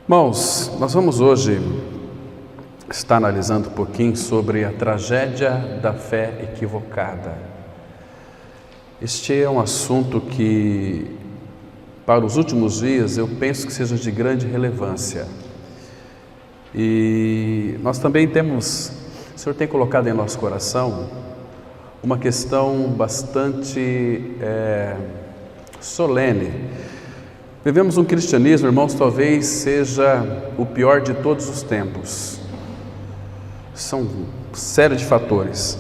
Irmãos, nós vamos hoje estar analisando um pouquinho sobre a tragédia da fé equivocada. Este é um assunto que, para os últimos dias, eu penso que seja de grande relevância. E nós também temos, o Senhor tem colocado em nosso coração uma questão bastante solene. Vivemos um cristianismo, irmãos, talvez seja o pior de todos os tempos. São uma série de fatores.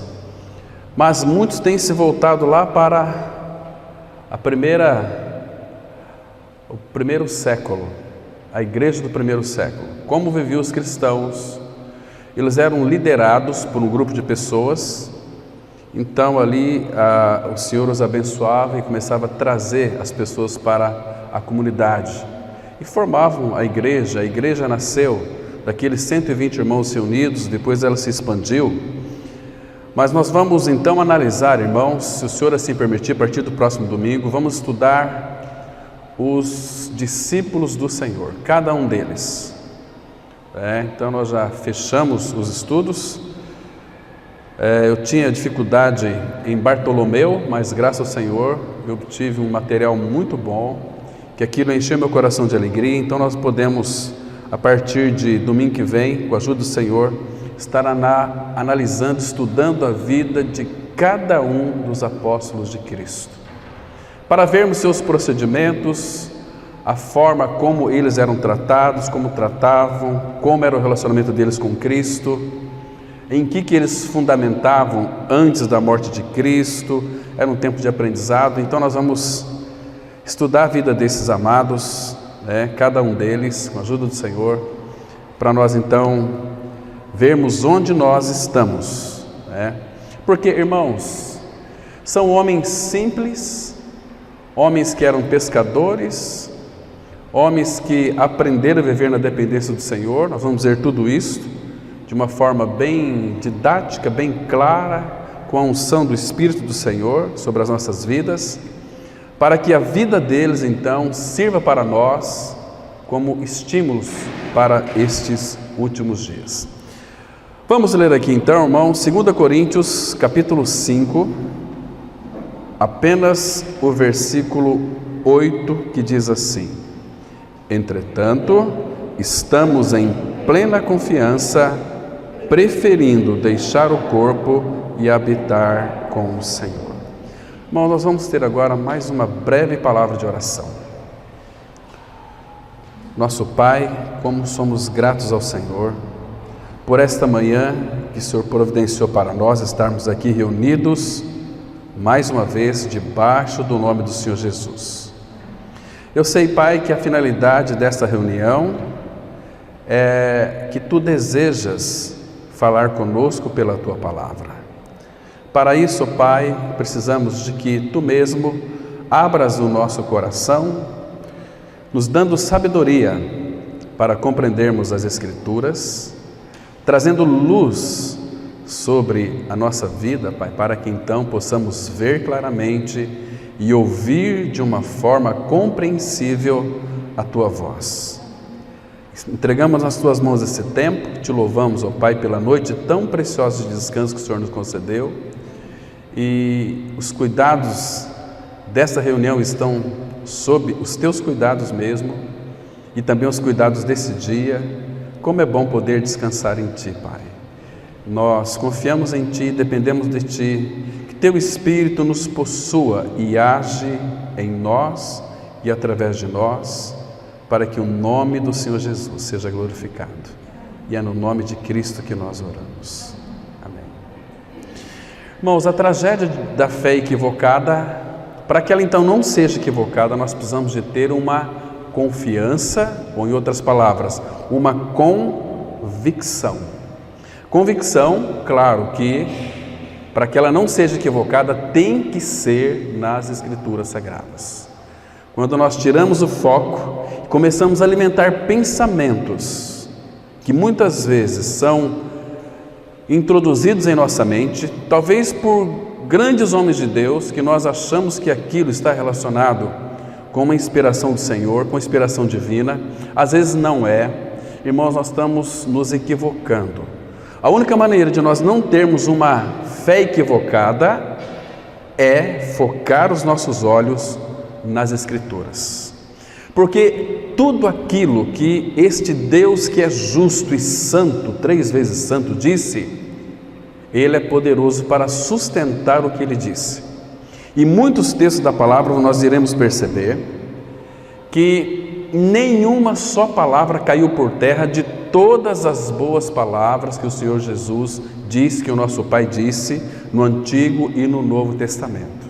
Mas muitos têm se voltado lá para o primeiro século, a igreja do primeiro século. Como viviam os cristãos? Eles eram liderados por um grupo de pessoas. Então ali o Senhor os abençoava e começava a trazer as pessoas para a comunidade e formavam a igreja. A igreja nasceu daqueles 120 irmãos reunidos, depois ela se expandiu. Mas nós vamos então analisar, irmãos, se o Senhor assim permitir, a partir do próximo domingo, vamos estudar os discípulos do Senhor, cada um deles. Então nós já fechamos os estudos. Eu tinha dificuldade em Bartolomeu, mas graças ao Senhor eu obtive um material muito bom, que aquilo encheu meu coração de alegria. Então nós podemos, a partir de domingo que vem, com a ajuda do Senhor, estar analisando, estudando a vida de cada um dos apóstolos de Cristo, para vermos seus procedimentos, a forma como eles eram tratados, como tratavam, como era o relacionamento deles com Cristo, em que eles fundamentavam antes da morte de Cristo. Era um tempo de aprendizado. Então nós vamos estudar a vida desses amados, cada um deles, com a ajuda do Senhor, para nós então vermos onde nós estamos. Porque, irmãos, são homens simples, homens que eram pescadores, homens que aprenderam a viver na dependência do Senhor. Nós vamos ver tudo isso de uma forma bem didática, bem clara, com a unção do Espírito do Senhor sobre as nossas vidas, para que a vida deles então sirva para nós como estímulos para estes últimos dias. Vamos ler aqui então, irmãos, 2 Coríntios capítulo 5, apenas o versículo 8, que diz assim: entretanto, estamos em plena confiança, preferindo deixar o corpo e habitar com o Senhor. Irmãos, nós vamos ter agora mais uma breve palavra de oração. Nosso Pai, como somos gratos ao Senhor por esta manhã que o Senhor providenciou para nós estarmos aqui reunidos mais uma vez debaixo do nome do Senhor Jesus. Eu sei, Pai, que a finalidade desta reunião é que Tu desejas falar conosco pela Tua palavra. Para isso, Pai, precisamos de que Tu mesmo abras o nosso coração, nos dando sabedoria para compreendermos as Escrituras, trazendo luz sobre a nossa vida, Pai, para que então possamos ver claramente e ouvir de uma forma compreensível a Tua voz. Entregamos nas Tuas mãos esse tempo, Te louvamos, ó Pai, pela noite tão preciosa de descanso que o Senhor nos concedeu, e os cuidados desta reunião estão sob os Teus cuidados mesmo, e também os cuidados desse dia. Como é bom poder descansar em Ti, Pai. Nós confiamos em Ti, dependemos de Ti, que Teu Espírito nos possua e age em nós e através de nós, para que o nome do Senhor Jesus seja glorificado. E é no nome de Cristo que nós oramos. Amém. Irmãos, a tragédia da fé equivocada, para que ela então não seja equivocada, nós precisamos de ter uma confiança, ou em outras palavras, uma convicção. Convicção, claro que, para que ela não seja equivocada, tem que ser nas Escrituras Sagradas. Quando nós tiramos o foco, começamos a alimentar pensamentos que muitas vezes são introduzidos em nossa mente, talvez por grandes homens de Deus, que nós achamos que aquilo está relacionado com uma inspiração do Senhor, com inspiração divina. Às vezes não é. Irmãos, nós estamos nos equivocando. A única maneira de nós não termos uma fé equivocada é focar os nossos olhos nas Escrituras. Porque tudo aquilo que este Deus que é justo e santo, 3 vezes santo, disse, Ele é poderoso para sustentar o que Ele disse. E muitos textos da palavra nós iremos perceber que nenhuma só palavra caiu por terra de todas as boas palavras que o Senhor Jesus disse, que o nosso Pai disse no Antigo e no Novo Testamento.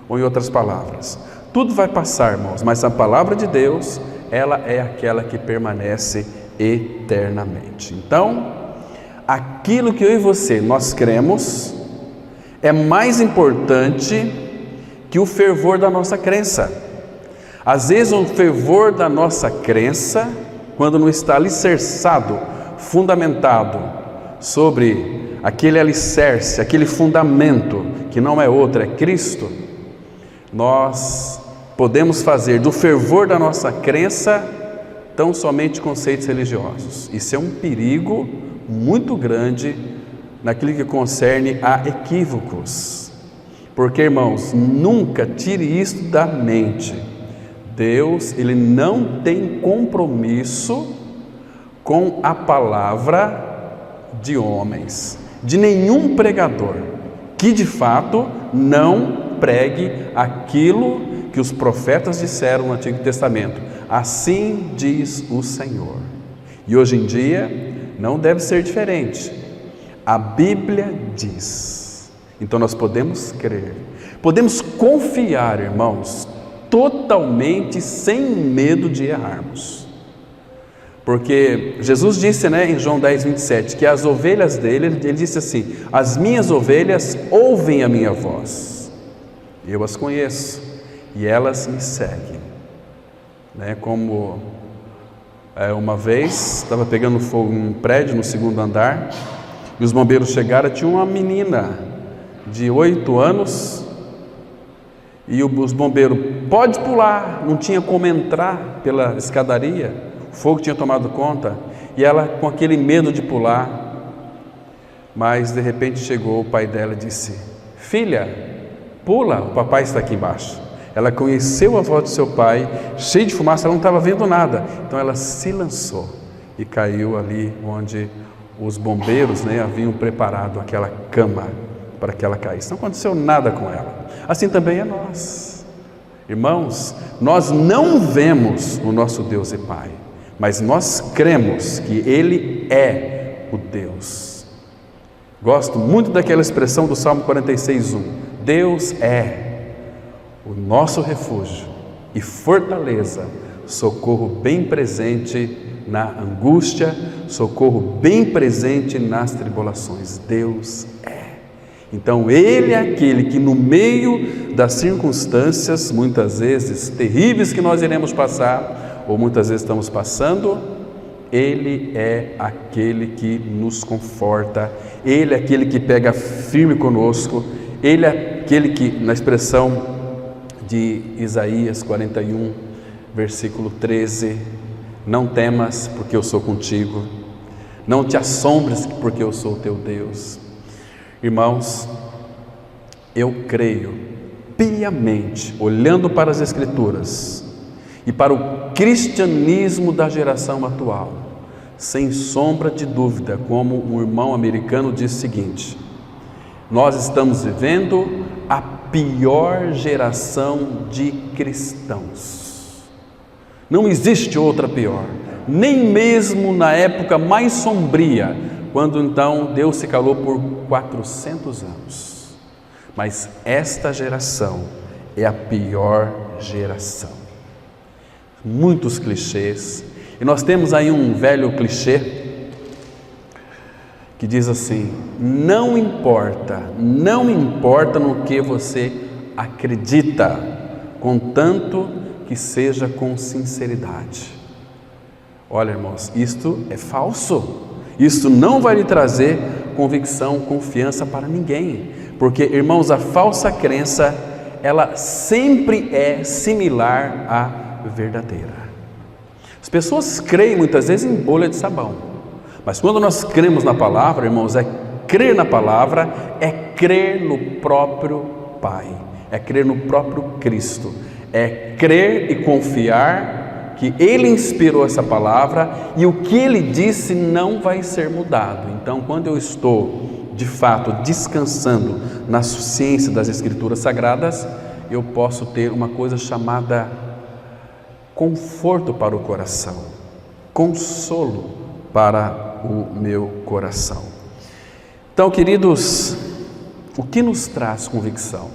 Ou em outras palavras, tudo vai passar, irmãos, mas a palavra de Deus, ela é aquela que permanece eternamente. Então, aquilo que eu e você, nós cremos, é mais importante que o fervor da nossa crença. Às vezes o fervor da nossa crença, quando não está alicerçado, fundamentado sobre aquele alicerce, aquele fundamento, que não é outro, é Cristo, nós podemos fazer do fervor da nossa crença tão somente conceitos religiosos. Isso é um perigo muito grande naquilo que concerne a equívocos. Porque, irmãos, nunca tire isso da mente. Deus, Ele não tem compromisso com a palavra de homens, de nenhum pregador, que de fato não pregue aquilo que os profetas disseram no Antigo Testamento. Assim diz o Senhor. E hoje em dia não deve ser diferente. A Bíblia diz. Então nós podemos crer, podemos confiar, irmãos, totalmente sem medo de errarmos. Porque Jesus disse, em João 10, 27, que as ovelhas dele, ele disse assim: as minhas ovelhas ouvem a minha voz, eu as conheço e elas me seguem. Como uma vez estava pegando fogo em um prédio no 2º andar e os bombeiros chegaram, tinha uma menina de 8 anos e os bombeiros, pode pular, não tinha como entrar pela escadaria, o fogo tinha tomado conta, e ela com aquele medo de pular, mas de repente chegou o pai dela e disse: filha, pula, o papai está aqui embaixo. Ela conheceu a voz do seu pai, cheio de fumaça, ela não estava vendo nada, então ela se lançou e caiu ali onde os bombeiros haviam preparado aquela cama para que ela caísse. Não aconteceu nada com ela. Assim também é nós. Irmãos, nós não vemos o nosso Deus e Pai, mas nós cremos que Ele é o Deus. Gosto muito daquela expressão do Salmo 46:1. Deus é o nosso refúgio e fortaleza, socorro bem presente na angústia, socorro bem presente nas tribulações. Deus é. Então Ele é aquele que no meio das circunstâncias, muitas vezes terríveis que nós iremos passar, ou muitas vezes estamos passando, Ele é aquele que nos conforta, Ele é aquele que pega firme conosco, Ele é aquele que, na expressão de Isaías 41, versículo 13, não temas porque eu sou contigo, não te assombres porque eu sou o teu Deus. Irmãos, eu creio piamente, olhando para as Escrituras e para o cristianismo da geração atual, sem sombra de dúvida, como um irmão americano disse o seguinte: nós estamos vivendo a pior geração de cristãos. Não existe outra pior, nem mesmo na época mais sombria, quando então Deus se calou por 400 anos. Mas esta geração é a pior geração. Muitos clichês, e nós temos aí um velho clichê que diz assim: não importa no que você acredita, contanto que seja com sinceridade. Olha, irmãos, isto é falso. Isto não vai lhe trazer convicção, confiança para ninguém, porque, irmãos, a falsa crença ela sempre é similar à verdadeira. As pessoas creem muitas vezes em bolha de sabão, mas quando nós cremos na palavra, irmãos, crer na palavra é crer no próprio Pai, é crer no próprio Cristo, é crer e confiar que Ele inspirou essa palavra e o que Ele disse não vai ser mudado. Então, quando eu estou, de fato, descansando na suficiência das Escrituras Sagradas, eu posso ter uma coisa chamada conforto para o coração, consolo para o meu coração. Então, queridos, o que nos traz convicção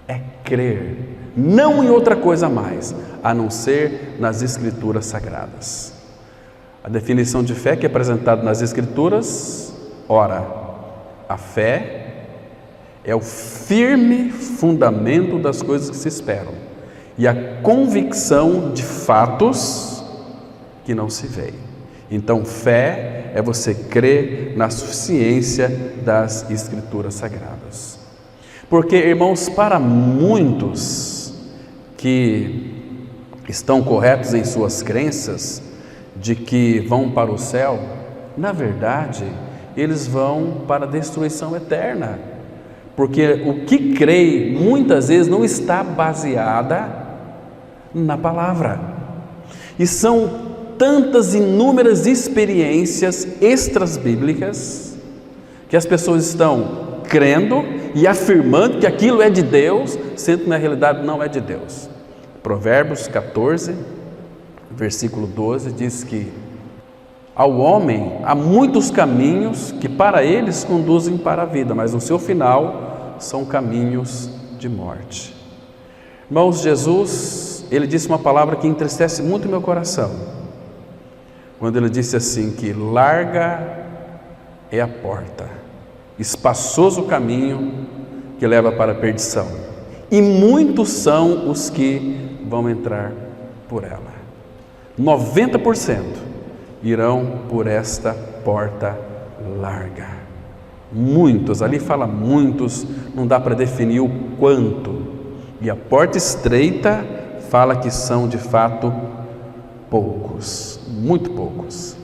é crer, não em outra coisa mais, a não ser nas Escrituras Sagradas. A definição de fé que é apresentada nas Escrituras, ora, a fé é o firme fundamento das coisas que se esperam e a convicção de fatos que não se veem. Então, fé é você crer na suficiência das Escrituras Sagradas. Porque, irmãos, para muitos que estão corretos em suas crenças de que vão para o céu, na verdade, eles vão para a destruição eterna. Porque o que crê, muitas vezes, não está baseada na palavra. E são tantas inúmeras experiências extras bíblicas que as pessoas estão crendo e afirmando que aquilo é de Deus, sendo que na realidade não é de Deus. Provérbios 14, versículo 12 diz que ao homem há muitos caminhos que para eles conduzem para a vida, mas no seu final são caminhos de morte. Irmãos, Jesus, Ele disse uma palavra que entristece muito o meu coração, quando Ele disse assim, que larga é a porta, espaçoso o caminho que leva para a perdição, e muitos são os que vão entrar por ela. 90% irão por esta porta larga. Muitos, ali fala muitos, não dá para definir o quanto. E a porta estreita fala que são de fato poucos, muito poucos.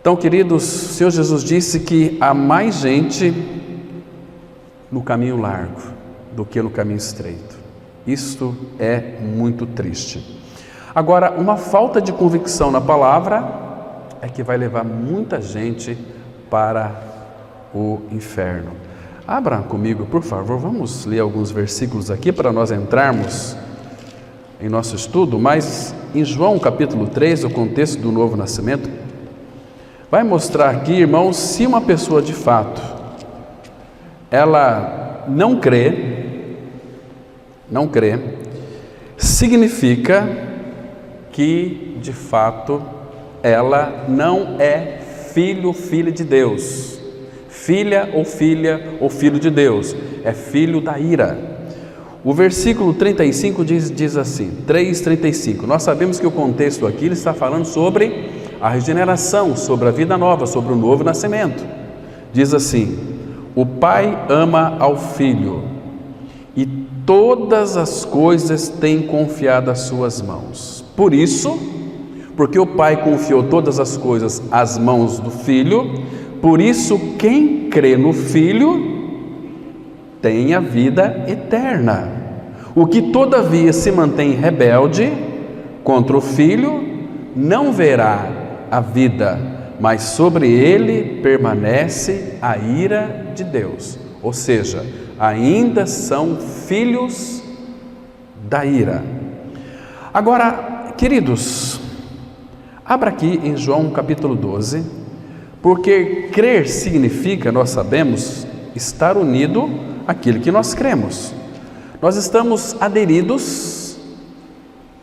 Então, queridos, o Senhor Jesus disse que há mais gente no caminho largo do que no caminho estreito. Isto é muito triste. Agora, uma falta de convicção na palavra é que vai levar muita gente para o inferno. Abra comigo, por favor, vamos ler alguns versículos aqui para nós entrarmos em nosso estudo, mas em João capítulo 3, o contexto do novo nascimento, vai mostrar aqui, irmãos, se uma pessoa de fato, ela não crê, significa que de fato ela não é filho ou filha de Deus, filha ou filho de Deus, é filho da ira. O versículo 35 diz assim, 3:35, nós sabemos que o contexto aqui ele está falando sobre a regeneração, sobre a vida nova, sobre o novo nascimento. Diz assim, o Pai ama ao Filho e todas as coisas tem confiado às suas mãos. Por isso, porque o Pai confiou todas as coisas às mãos do Filho, por isso quem crê no Filho tem a vida eterna. O que todavia se mantém rebelde contra o Filho, não verá a vida, mas sobre ele permanece a ira de Deus. Ou seja, ainda são filhos da ira. Agora, queridos, abra aqui em João capítulo 12, porque crer significa, nós sabemos, estar unido àquilo que nós cremos. Nós estamos aderidos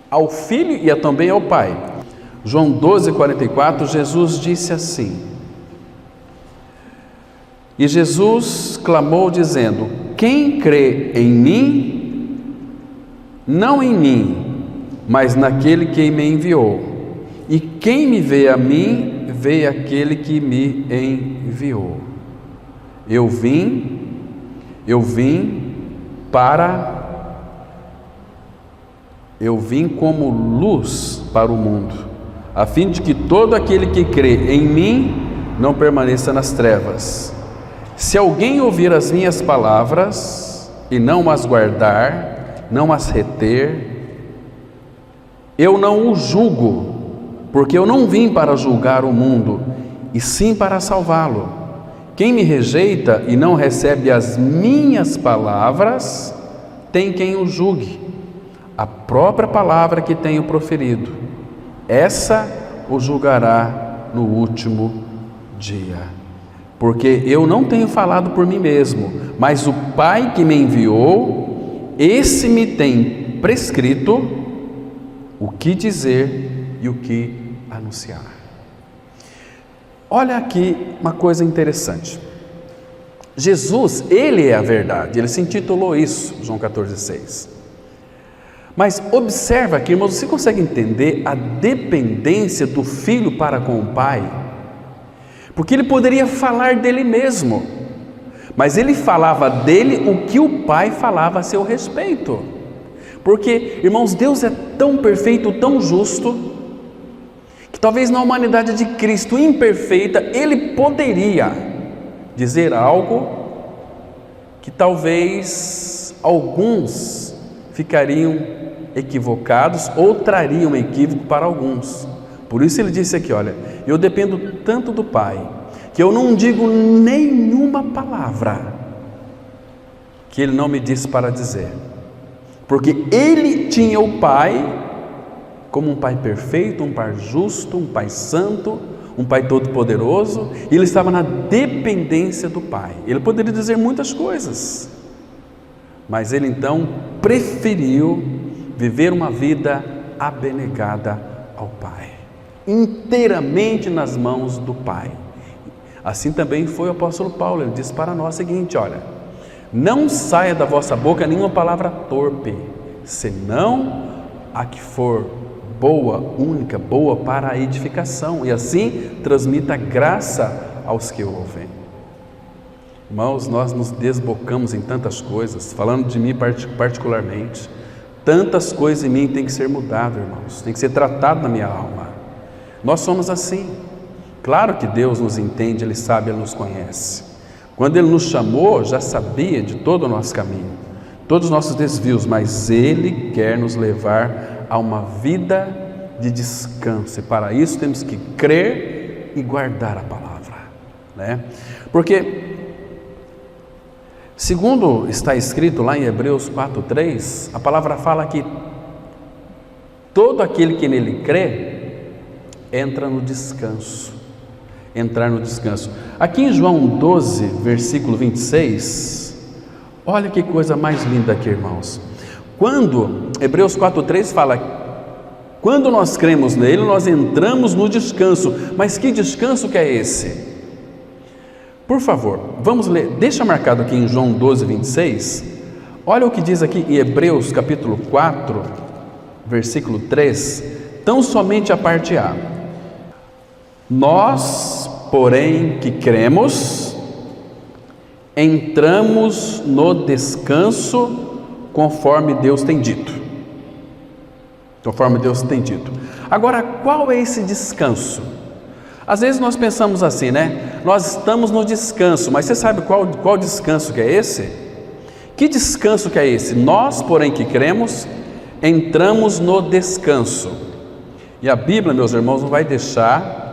ao Filho e também ao Pai. João 12:44, Jesus disse assim, e Jesus clamou dizendo, quem crê em mim, não em mim, mas naquele que me enviou, e quem me vê a mim, vê aquele que me enviou. Eu vim Eu vim como luz para o mundo, a fim de que todo aquele que crê em mim não permaneça nas trevas. Se alguém ouvir as minhas palavras e não as guardar, não as reter, eu não o julgo, porque eu não vim para julgar o mundo, e sim para salvá-lo. Quem me rejeita e não recebe as minhas palavras, tem quem o julgue. A própria palavra que tenho proferido, essa o julgará no último dia. Porque eu não tenho falado por mim mesmo, mas o Pai que me enviou, esse me tem prescrito o que dizer e o que anunciar. Olha aqui uma coisa interessante. Jesus, Ele é a verdade, Ele se intitulou isso, João 14,6. Mas observa aqui, irmãos, você consegue entender a dependência do Filho para com o Pai? Porque Ele poderia falar dele mesmo, mas Ele falava dele o que o Pai falava a seu respeito. Porque, irmãos, Deus é tão perfeito, tão justo, que talvez na humanidade de Cristo imperfeita, Ele poderia dizer algo que talvez alguns ficariam equivocados ou trariam equívoco para alguns. Por isso Ele disse aqui, olha, eu dependo tanto do Pai, que eu não digo nenhuma palavra que Ele não me disse para dizer. Porque Ele tinha o Pai como um Pai perfeito, um Pai justo, um Pai santo, um Pai todo-poderoso, e Ele estava na dependência do Pai. Ele poderia dizer muitas coisas, mas Ele então preferiu viver uma vida abnegada ao Pai, inteiramente nas mãos do Pai. Assim também foi o apóstolo Paulo. Ele disse para nós o seguinte, olha, não saia da vossa boca nenhuma palavra torpe, senão a que for boa, única, boa para a edificação, e assim transmita graça aos que ouvem. Irmãos, nós nos desbocamos em tantas coisas, falando de mim particularmente, tantas coisas em mim tem que ser mudado, irmãos, tem que ser tratado na minha alma. Nós somos assim. Claro que Deus nos entende, Ele sabe, Ele nos conhece. Quando Ele nos chamou, já sabia de todo o nosso caminho, todos os nossos desvios, mas Ele quer nos levar a uma vida de descanso, e para isso temos que crer e guardar a palavra, né? Porque, segundo está escrito lá em Hebreus 4,3, a palavra fala que todo aquele que nele crê, entra no descanso, entrar no descanso. Aqui em João 12, versículo 26, olha que coisa mais linda aqui, irmãos. Quando, Hebreus 4,3 fala, quando nós cremos nele, nós entramos no descanso. Mas que descanso que é esse? Por favor, vamos ler, deixa marcado aqui em João 12, 26, olha o que diz aqui em Hebreus capítulo 4, versículo 3, tão somente a parte A. Nós, porém, que cremos, entramos no descanso conforme Deus tem dito. Conforme Deus tem dito. Agora, qual é esse descanso? Às vezes nós pensamos assim, né? Nós estamos no descanso, mas você sabe qual descanso que é esse? Que descanso que é esse? Nós, porém, que cremos, entramos no descanso. E a Bíblia, meus irmãos, não vai deixar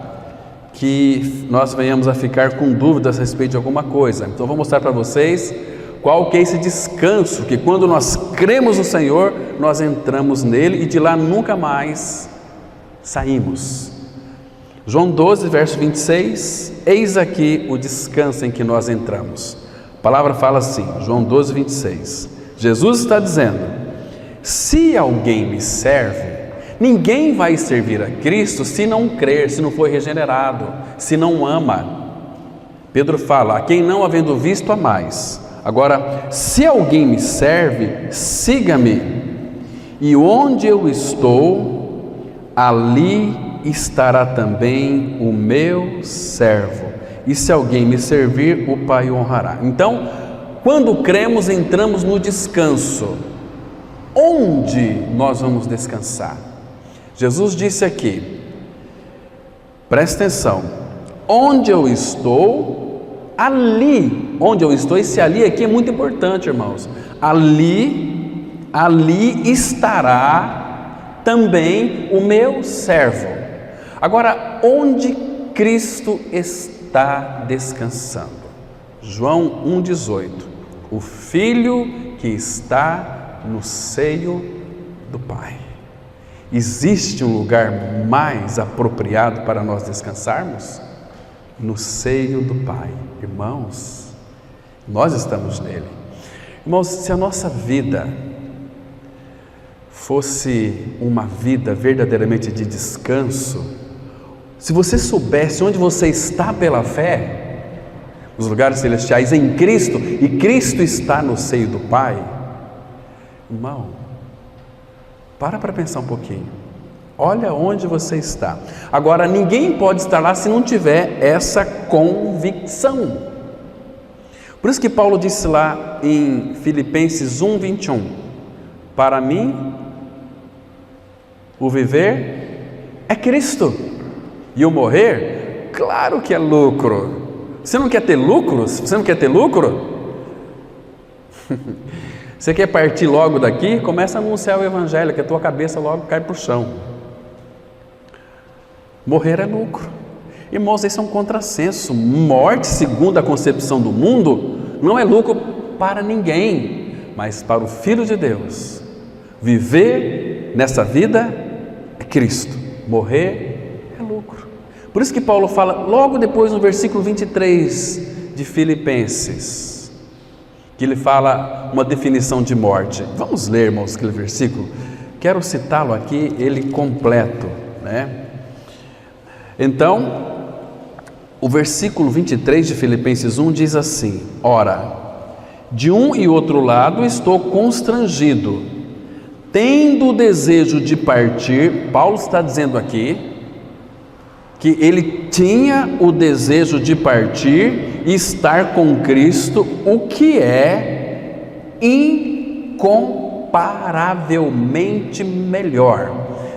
que nós venhamos a ficar com dúvidas a respeito de alguma coisa. Então, eu vou mostrar para vocês qual que é esse descanso, que quando nós cremos no Senhor, nós entramos nele e de lá nunca mais saímos. João 12, verso 26, eis aqui o descanso em que nós entramos. A palavra fala assim, João 12, 26, Jesus está dizendo, se alguém me serve, ninguém vai servir a Cristo se não crer, se não for regenerado, se não ama. Pedro fala, a quem não havendo visto a mais. Agora, se alguém me serve, siga-me, e onde eu estou, ali estará também o meu servo, e se alguém me servir, o Pai o honrará. Então, quando cremos, entramos no descanso. Onde nós vamos descansar? Jesus disse aqui, presta atenção, onde eu estou, ali, onde eu estou, esse ali aqui é muito importante, irmãos, ali estará também o meu servo. Agora, onde Cristo está descansando? João 1,18, o Filho que está no seio do Pai. Existe um lugar mais apropriado para nós descansarmos? No seio do Pai. Irmãos, nós estamos nele. Irmãos, se a nossa vida fosse uma vida verdadeiramente de descanso, se você soubesse onde você está pela fé, nos lugares celestiais em Cristo, e Cristo está no seio do Pai, irmão, para pensar um pouquinho, olha onde você está. Agora, ninguém pode estar lá se não tiver essa convicção. Por isso que Paulo disse lá em Filipenses 1:21, para mim, o viver é Cristo, e o morrer, claro que é lucro. Você não quer ter lucro? Você não quer ter lucro? Você quer partir logo daqui? Começa a anunciar o Evangelho, que a tua cabeça logo cai para o chão. Morrer é lucro. Irmãos, esse é um contrassenso. Morte, segundo a concepção do mundo, não é lucro para ninguém, mas para o Filho de Deus. Viver nessa vida é Cristo. Morrer é lucro. Por isso que Paulo fala, logo depois no versículo 23 de Filipenses, que ele fala uma definição de morte. Vamos ler, irmãos, aquele versículo. Quero citá-lo aqui, ele completo, né? Então, o versículo 23 de Filipenses 1 diz assim: ora, de um e outro lado estou constrangido, tendo o desejo de partir. Paulo está dizendo aqui que ele tinha o desejo de partir e estar com Cristo, o que é incomparavelmente melhor.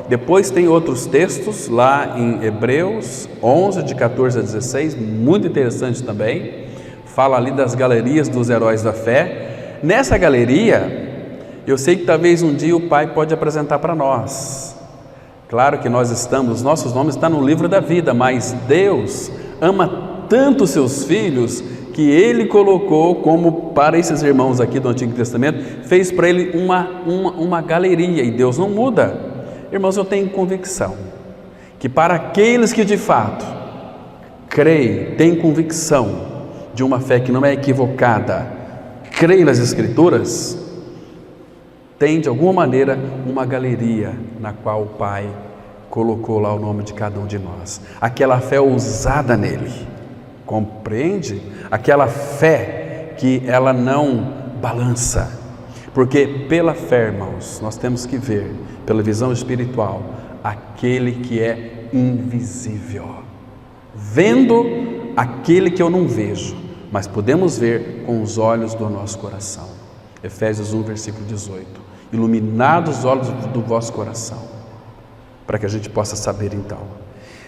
Depois tem outros textos lá em Hebreus 11, de 14 a 16, muito interessante também, fala ali das galerias dos heróis da fé. Nessa galeria, eu sei que talvez um dia o Pai pode apresentar para nós. Claro que nós estamos, nossos nomes estão no livro da vida, mas Deus ama tanto os seus filhos que Ele colocou como para esses irmãos aqui do Antigo Testamento, fez para ele uma galeria, e Deus não muda. Irmãos, eu tenho convicção que para aqueles que de fato creem, têm convicção de uma fé que não é equivocada, creem nas Escrituras, tem de alguma maneira uma galeria na qual o Pai colocou lá o nome de cada um de nós. Aquela fé ousada nele, compreende? Aquela fé que ela não balança, porque pela fé, irmãos, nós temos que ver, pela visão espiritual, aquele que é invisível, vendo aquele que eu não vejo, mas podemos ver com os olhos do nosso coração. Efésios 1, versículo 18. Iluminados os olhos do vosso coração, para que a gente possa saber então.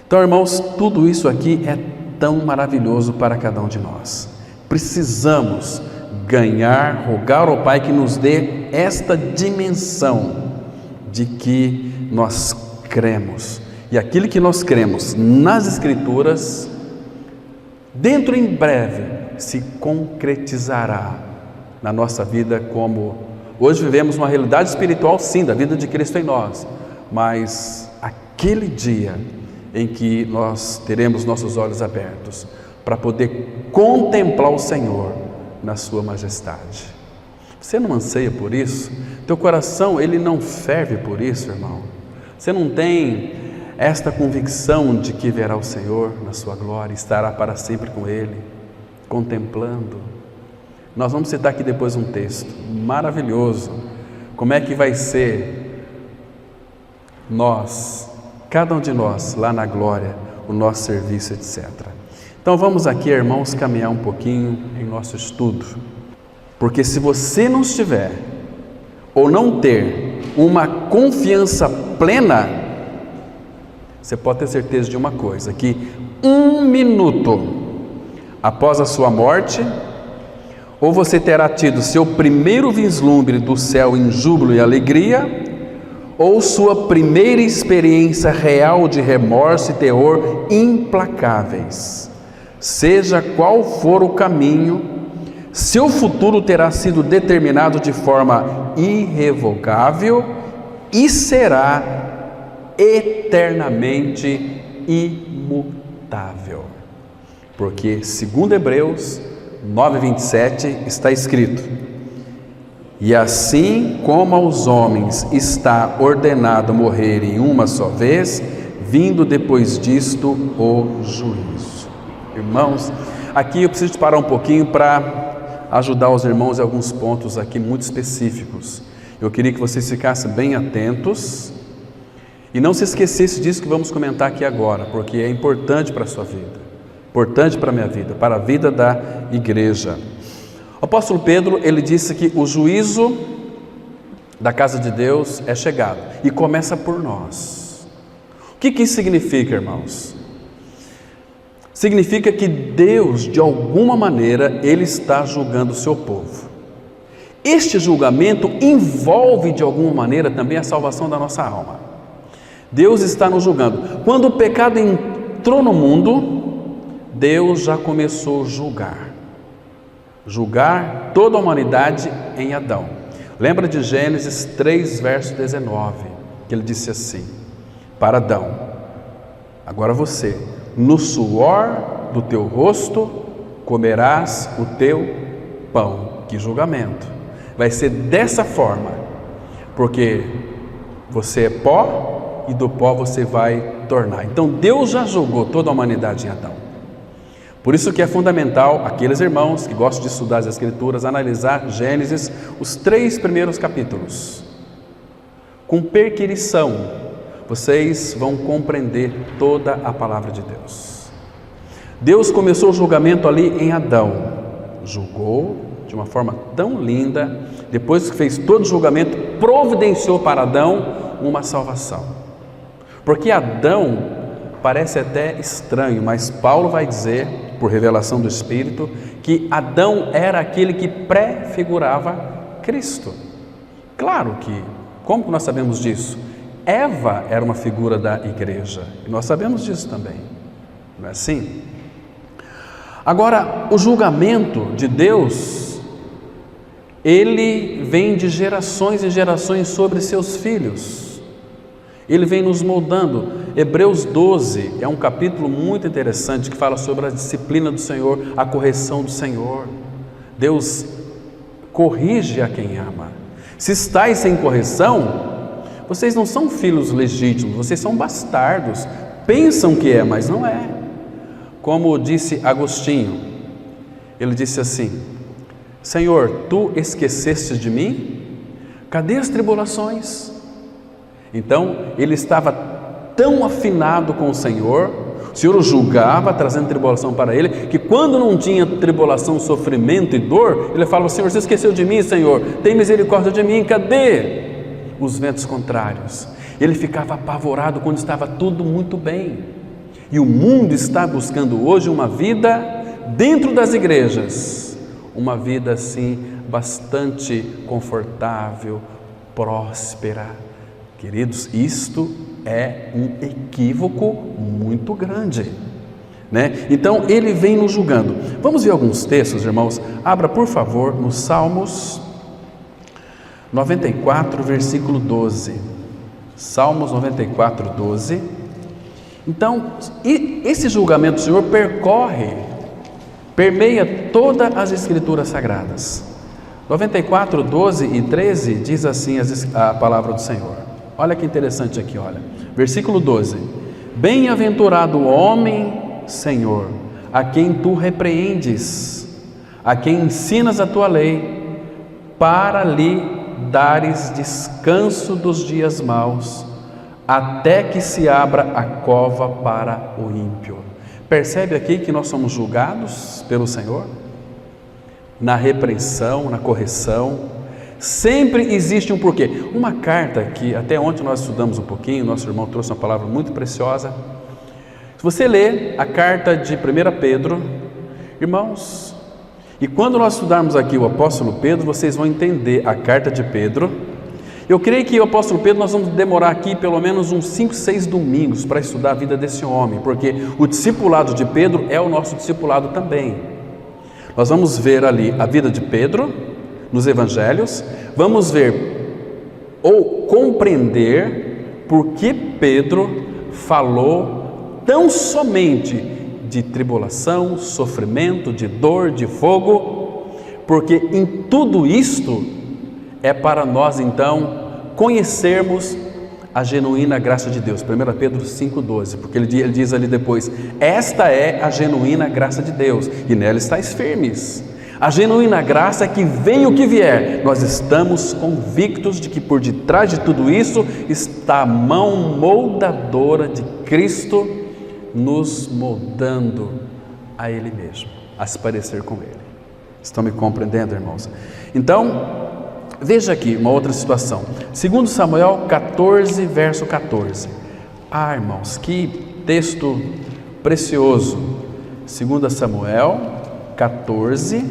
Então, irmãos, tudo isso aqui é tão maravilhoso para cada um de nós. Precisamos ganhar, rogar ao Pai que nos dê esta dimensão de que nós cremos. E aquilo que nós cremos nas Escrituras, dentro em breve, se concretizará na nossa vida, como hoje vivemos uma realidade espiritual, sim, da vida de Cristo em nós, mas aquele dia em que nós teremos nossos olhos abertos para poder contemplar o Senhor na sua majestade. Você não anseia por isso? Teu coração, ele não ferve por isso, irmão? Você não tem esta convicção de que verá o Senhor na sua glória, estará para sempre com Ele, contemplando? Nós vamos citar aqui depois um texto maravilhoso, como é que vai ser nós, cada um de nós, lá na glória, o nosso serviço, etc. Então vamos aqui, irmãos, caminhar um pouquinho em nosso estudo. Porque se você não estiver, ou não ter, uma confiança plena, você pode ter certeza de uma coisa, que 1 minuto após a sua morte, ou você terá tido seu primeiro vislumbre do céu em júbilo e alegria, ou sua primeira experiência real de remorso e terror implacáveis. Seja qual for o caminho, seu futuro terá sido determinado de forma irrevogável e será eternamente imutável. Porque, segundo Hebreus 9:27, está escrito: e assim como aos homens está ordenado morrerem uma só vez, vindo depois disto o juízo. Irmãos, aqui eu preciso parar um pouquinho para ajudar os irmãos em alguns pontos aqui muito específicos. Eu queria que vocês ficassem bem atentos e não se esquecesse disso que vamos comentar aqui agora, porque é importante para a sua vida, importante para a minha vida, para a vida da igreja. O apóstolo Pedro, ele disse que o juízo da casa de Deus é chegado e começa por nós. O que isso significa, irmãos? Significa que Deus, de alguma maneira, Ele está julgando o seu povo. Este julgamento envolve, de alguma maneira, também a salvação da nossa alma. Deus está nos julgando. Quando o pecado entrou no mundo, Deus já começou a julgar toda a humanidade em Adão. Lembra de Gênesis 3, verso 19, que ele disse assim para Adão: agora você, no suor do teu rosto comerás o teu pão. Que julgamento! Vai ser dessa forma, porque você é pó e do pó você vai tornar. Então Deus já julgou toda a humanidade em Adão. Por isso que é fundamental aqueles irmãos que gostam de estudar as Escrituras, analisar Gênesis, os 3 primeiros capítulos. Com perquirição, vocês vão compreender toda a palavra de Deus. Deus começou o julgamento ali em Adão, julgou de uma forma tão linda, depois que fez todo o julgamento, providenciou para Adão uma salvação. Porque Adão parece até estranho, mas Paulo vai dizer, por revelação do Espírito, que Adão era aquele que prefigurava Cristo. Claro que, como nós sabemos disso? Eva era uma figura da igreja, e nós sabemos disso também, não é assim? Agora, o julgamento de Deus, ele vem de gerações e gerações sobre seus filhos. Ele vem nos moldando. Hebreus 12 é um capítulo muito interessante que fala sobre a disciplina do Senhor, a correção do Senhor. Deus corrige a quem ama. Se estáis sem correção, vocês não são filhos legítimos, vocês são bastardos. Pensam que é, mas não é. Como disse Agostinho, ele disse assim: Senhor, tu esqueceste de mim? Cadê as tribulações? Então, ele estava tão afinado com o Senhor o julgava, trazendo tribulação para ele, que quando não tinha tribulação, sofrimento e dor, ele falava: Senhor, você esqueceu de mim, Senhor? Tem misericórdia de mim, cadê os ventos contrários? Ele ficava apavorado quando estava tudo muito bem. E o mundo está buscando hoje uma vida dentro das igrejas, uma vida assim, bastante confortável, próspera. Queridos, isto é um equívoco muito grande, né? Então ele vem nos julgando. Vamos ver alguns textos, irmãos. Abra, por favor, no Salmos 94, versículo 12. Salmos 94, 12. Então, esse julgamento do Senhor permeia todas as Escrituras Sagradas. 94, 12 e 13 diz assim a palavra do Senhor. Olha que interessante aqui, olha. Versículo 12. Bem-aventurado o homem, Senhor, a quem tu repreendes, a quem ensinas a tua lei, para lhe dares descanso dos dias maus, até que se abra a cova para o ímpio. Percebe aqui que nós somos julgados pelo Senhor? na repreensão, na correção. Sempre existe um porquê. Uma carta que até ontem nós estudamos um pouquinho, nosso irmão trouxe uma palavra muito preciosa. Se você ler a carta de 1 Pedro, irmãos, e quando nós estudarmos aqui o apóstolo Pedro, vocês vão entender a carta de Pedro. Eu creio que o apóstolo Pedro, nós vamos demorar aqui pelo menos uns 5, 6 domingos para estudar a vida desse homem, porque o discipulado de Pedro é o nosso discipulado também. Nós vamos ver ali a vida de Pedro nos evangelhos, vamos ver ou compreender por que Pedro falou tão somente de tribulação, sofrimento, de dor, de fogo, porque em tudo isto é para nós então conhecermos a genuína graça de Deus. 1 Pedro 5,12, porque ele diz ali depois: esta é a genuína graça de Deus, e nela estáis firmes. A genuína graça é que vem o que vier, nós estamos convictos de que por detrás de tudo isso está a mão moldadora de Cristo, nos moldando a Ele mesmo, a se parecer com Ele. Estão me compreendendo, irmãos? Então, veja aqui uma outra situação. 2 Samuel 14, verso 14. Irmãos, que texto precioso. 2 Samuel 14,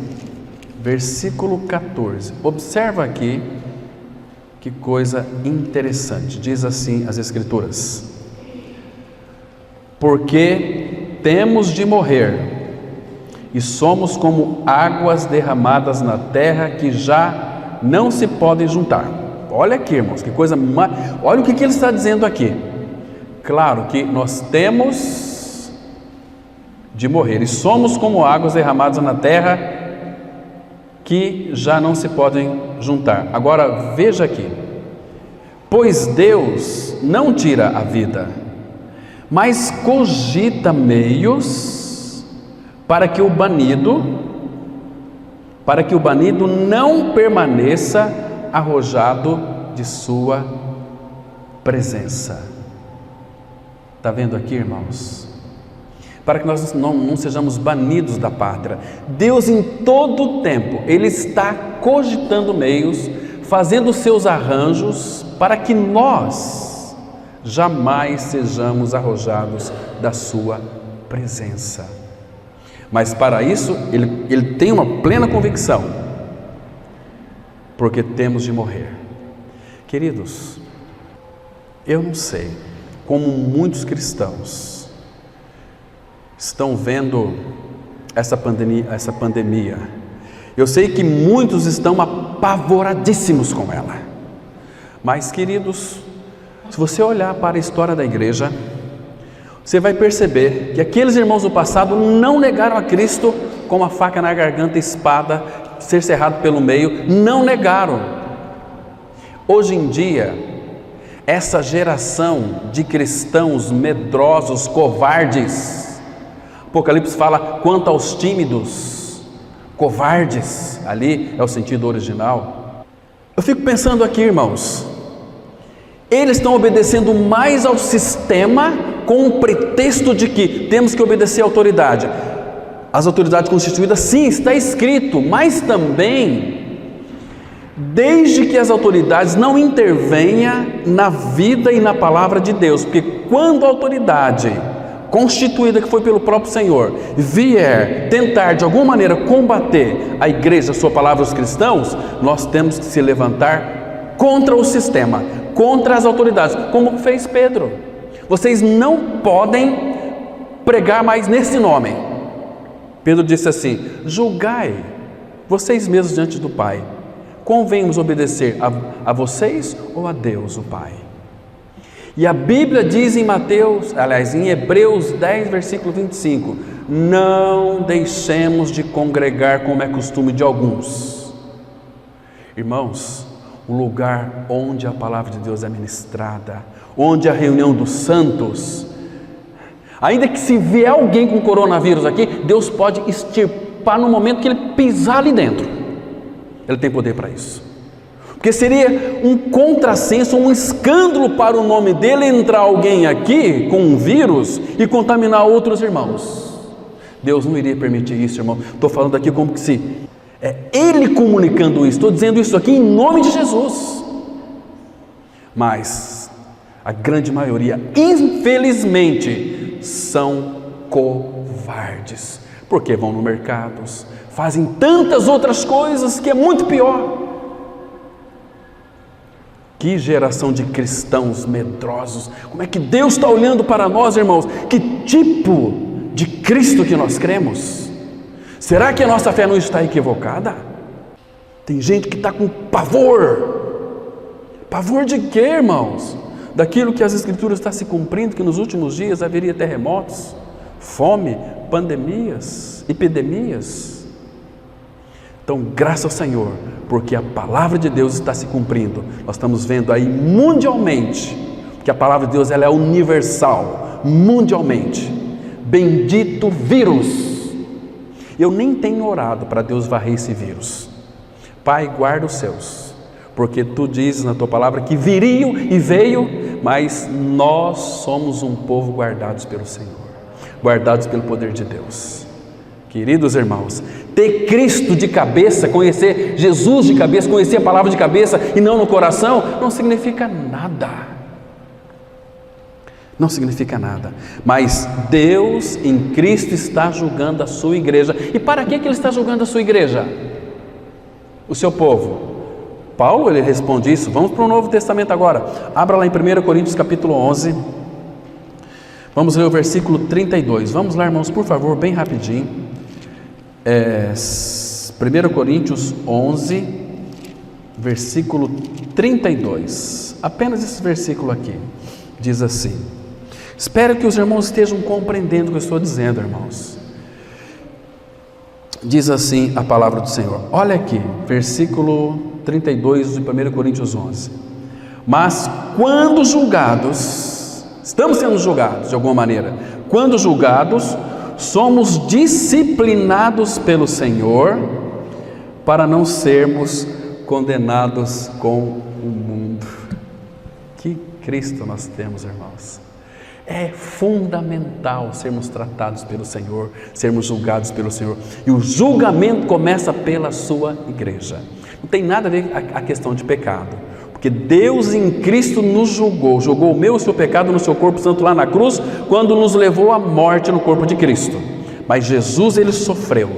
versículo 14. Observa aqui que coisa interessante. Diz assim as Escrituras: porque temos de morrer, e somos como águas derramadas na terra que já não se podem juntar. Olha aqui, irmãos, que coisa. Olha o que ele está dizendo aqui. Claro que nós temos de morrer, e somos como águas derramadas na terra que já não se podem juntar. Agora veja aqui: pois Deus não tira a vida, mas cogita meios para que o banido não permaneça arrojado de sua presença. Está vendo aqui, irmãos? Para que nós não sejamos banidos da pátria. Deus em todo o tempo, Ele está cogitando meios, fazendo os seus arranjos para que nós jamais sejamos arrojados da sua presença. Mas para isso ele tem uma plena convicção, porque temos de morrer. Queridos, eu não sei como muitos cristãos estão vendo essa pandemia. Eu sei que muitos estão apavoradíssimos com ela. Mas, queridos, se você olhar para a história da igreja, você vai perceber que aqueles irmãos do passado não negaram a Cristo com a faca na garganta, espada, ser cerrado pelo meio, não negaram. Hoje em dia, essa geração de cristãos medrosos, covardes, Apocalipse fala quanto aos tímidos, covardes, ali é o sentido original. Eu fico pensando aqui, irmãos, eles estão obedecendo mais ao sistema com o pretexto de que temos que obedecer à autoridade. As autoridades constituídas, sim, está escrito, mas também, desde que as autoridades não intervenham na vida e na palavra de Deus, porque quando a autoridade constituída, que foi pelo próprio Senhor, vier tentar de alguma maneira combater a igreja, a sua palavra, os cristãos, nós temos que se levantar contra o sistema, contra as autoridades, como fez Pedro. Vocês não podem pregar mais nesse nome. Pedro disse assim: julgai vocês mesmos diante do Pai, convém-nos obedecer a vocês ou a Deus o Pai? E a Bíblia diz em Hebreus 10, versículo 25, não deixemos de congregar como é costume de alguns. Irmãos, o lugar onde a palavra de Deus é ministrada, onde a reunião dos santos, ainda que se vier alguém com coronavírus aqui, Deus pode extirpar no momento que ele pisar ali dentro. Ele tem poder para isso. Porque seria um contrassenso, um escândalo para o nome dele entrar alguém aqui com um vírus e contaminar outros irmãos. Deus não iria permitir isso, irmão. Estou falando aqui como que se É Ele comunicando isso. Estou dizendo isso aqui em nome de Jesus. Mas a grande maioria, infelizmente, são covardes, porque vão no mercado, fazem tantas outras coisas que é muito pior. Que geração de cristãos medrosos! Como é que Deus está olhando para nós, irmãos? Que tipo de Cristo que nós cremos? Será que a nossa fé não está equivocada? Tem gente que está com pavor. Pavor de quê, irmãos? Daquilo que as Escrituras estão se cumprindo, que nos últimos dias haveria terremotos, fome, pandemias, epidemias. Então, graças ao Senhor, porque a palavra de Deus está se cumprindo. Nós estamos vendo aí mundialmente, que a palavra de Deus ela é universal, mundialmente. Bendito vírus! Eu nem tenho orado para Deus varrer esse vírus. Pai, guarda os seus, porque Tu dizes na Tua palavra que viriam e veio, mas nós somos um povo guardados pelo Senhor, guardados pelo poder de Deus. Queridos irmãos, ter Cristo de cabeça, conhecer Jesus de cabeça, conhecer a palavra de cabeça e não no coração, não significa nada. Não significa nada. Mas Deus em Cristo está julgando a sua igreja. E para que Ele está julgando a sua igreja? O seu povo. Paulo, ele responde isso. Vamos para o Novo Testamento agora. Abra lá em 1 Coríntios capítulo 11. Vamos ler o versículo 32. Vamos lá, irmãos, por favor, bem rapidinho. 1 Coríntios 11, versículo 32. Apenas esse versículo aqui. Diz assim. Espero que os irmãos estejam compreendendo o que eu estou dizendo, irmãos. Diz assim a palavra do Senhor. Olha aqui, versículo 32 de 1 Coríntios 11. Mas quando julgados, estamos sendo julgados de alguma maneira, quando julgados, somos disciplinados pelo Senhor para não sermos condenados com o mundo. Que Cristo nós temos, irmãos. É fundamental sermos tratados pelo Senhor, sermos julgados pelo Senhor. E o julgamento começa pela sua igreja. Não tem nada a ver com a questão de pecado. Porque Deus em Cristo nos julgou. Julgou o meu e o seu pecado no seu corpo santo lá na cruz, quando nos levou à morte no corpo de Cristo. Mas Jesus, Ele sofreu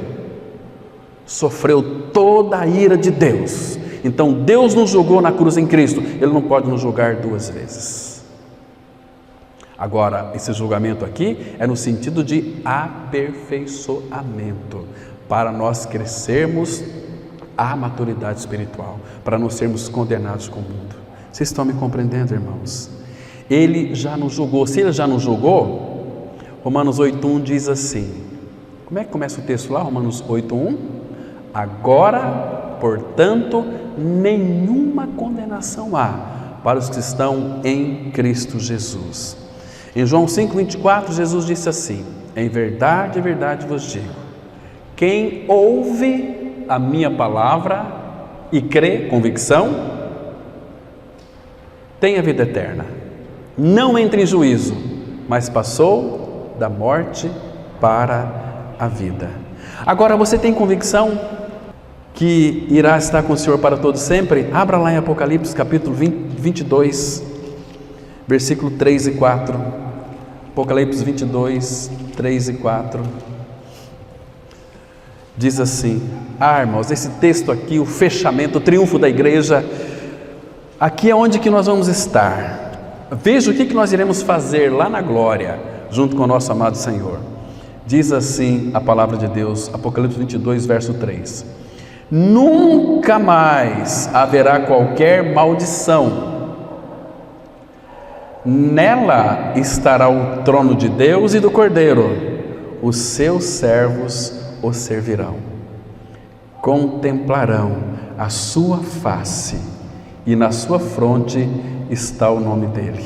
toda a ira de Deus. Então Deus nos julgou na cruz em Cristo. Ele não pode nos julgar duas vezes. Agora, esse julgamento aqui é no sentido de aperfeiçoamento, para nós crescermos à maturidade espiritual, para não sermos condenados com o mundo. Vocês estão me compreendendo, irmãos? Ele já nos julgou. Se Ele já nos julgou, Romanos 8:1 diz assim. Como é que começa o texto lá? Romanos 8:1. Agora, portanto, nenhuma condenação há para os que estão em Cristo Jesus. Em João 5:24, Jesus disse assim: em verdade vos digo, quem ouve a minha palavra e crê, convicção, tem a vida eterna, não entra em juízo, mas passou da morte para a vida. Agora, você tem convicção que irá estar com o Senhor para todo sempre? Abra lá em Apocalipse capítulo 22, versículo 3 e 4. Apocalipse 22, 3 e 4. Diz assim: irmãos, esse texto aqui, o fechamento, o triunfo da igreja, aqui é onde que nós vamos estar. Veja o que nós iremos fazer lá na glória, junto com o nosso amado Senhor. Diz assim a palavra de Deus, Apocalipse 22, verso 3. Nunca mais haverá qualquer maldição. Nela estará o trono de Deus e do Cordeiro. Os seus servos o servirão. Contemplarão a sua face e na sua fronte está o nome dele.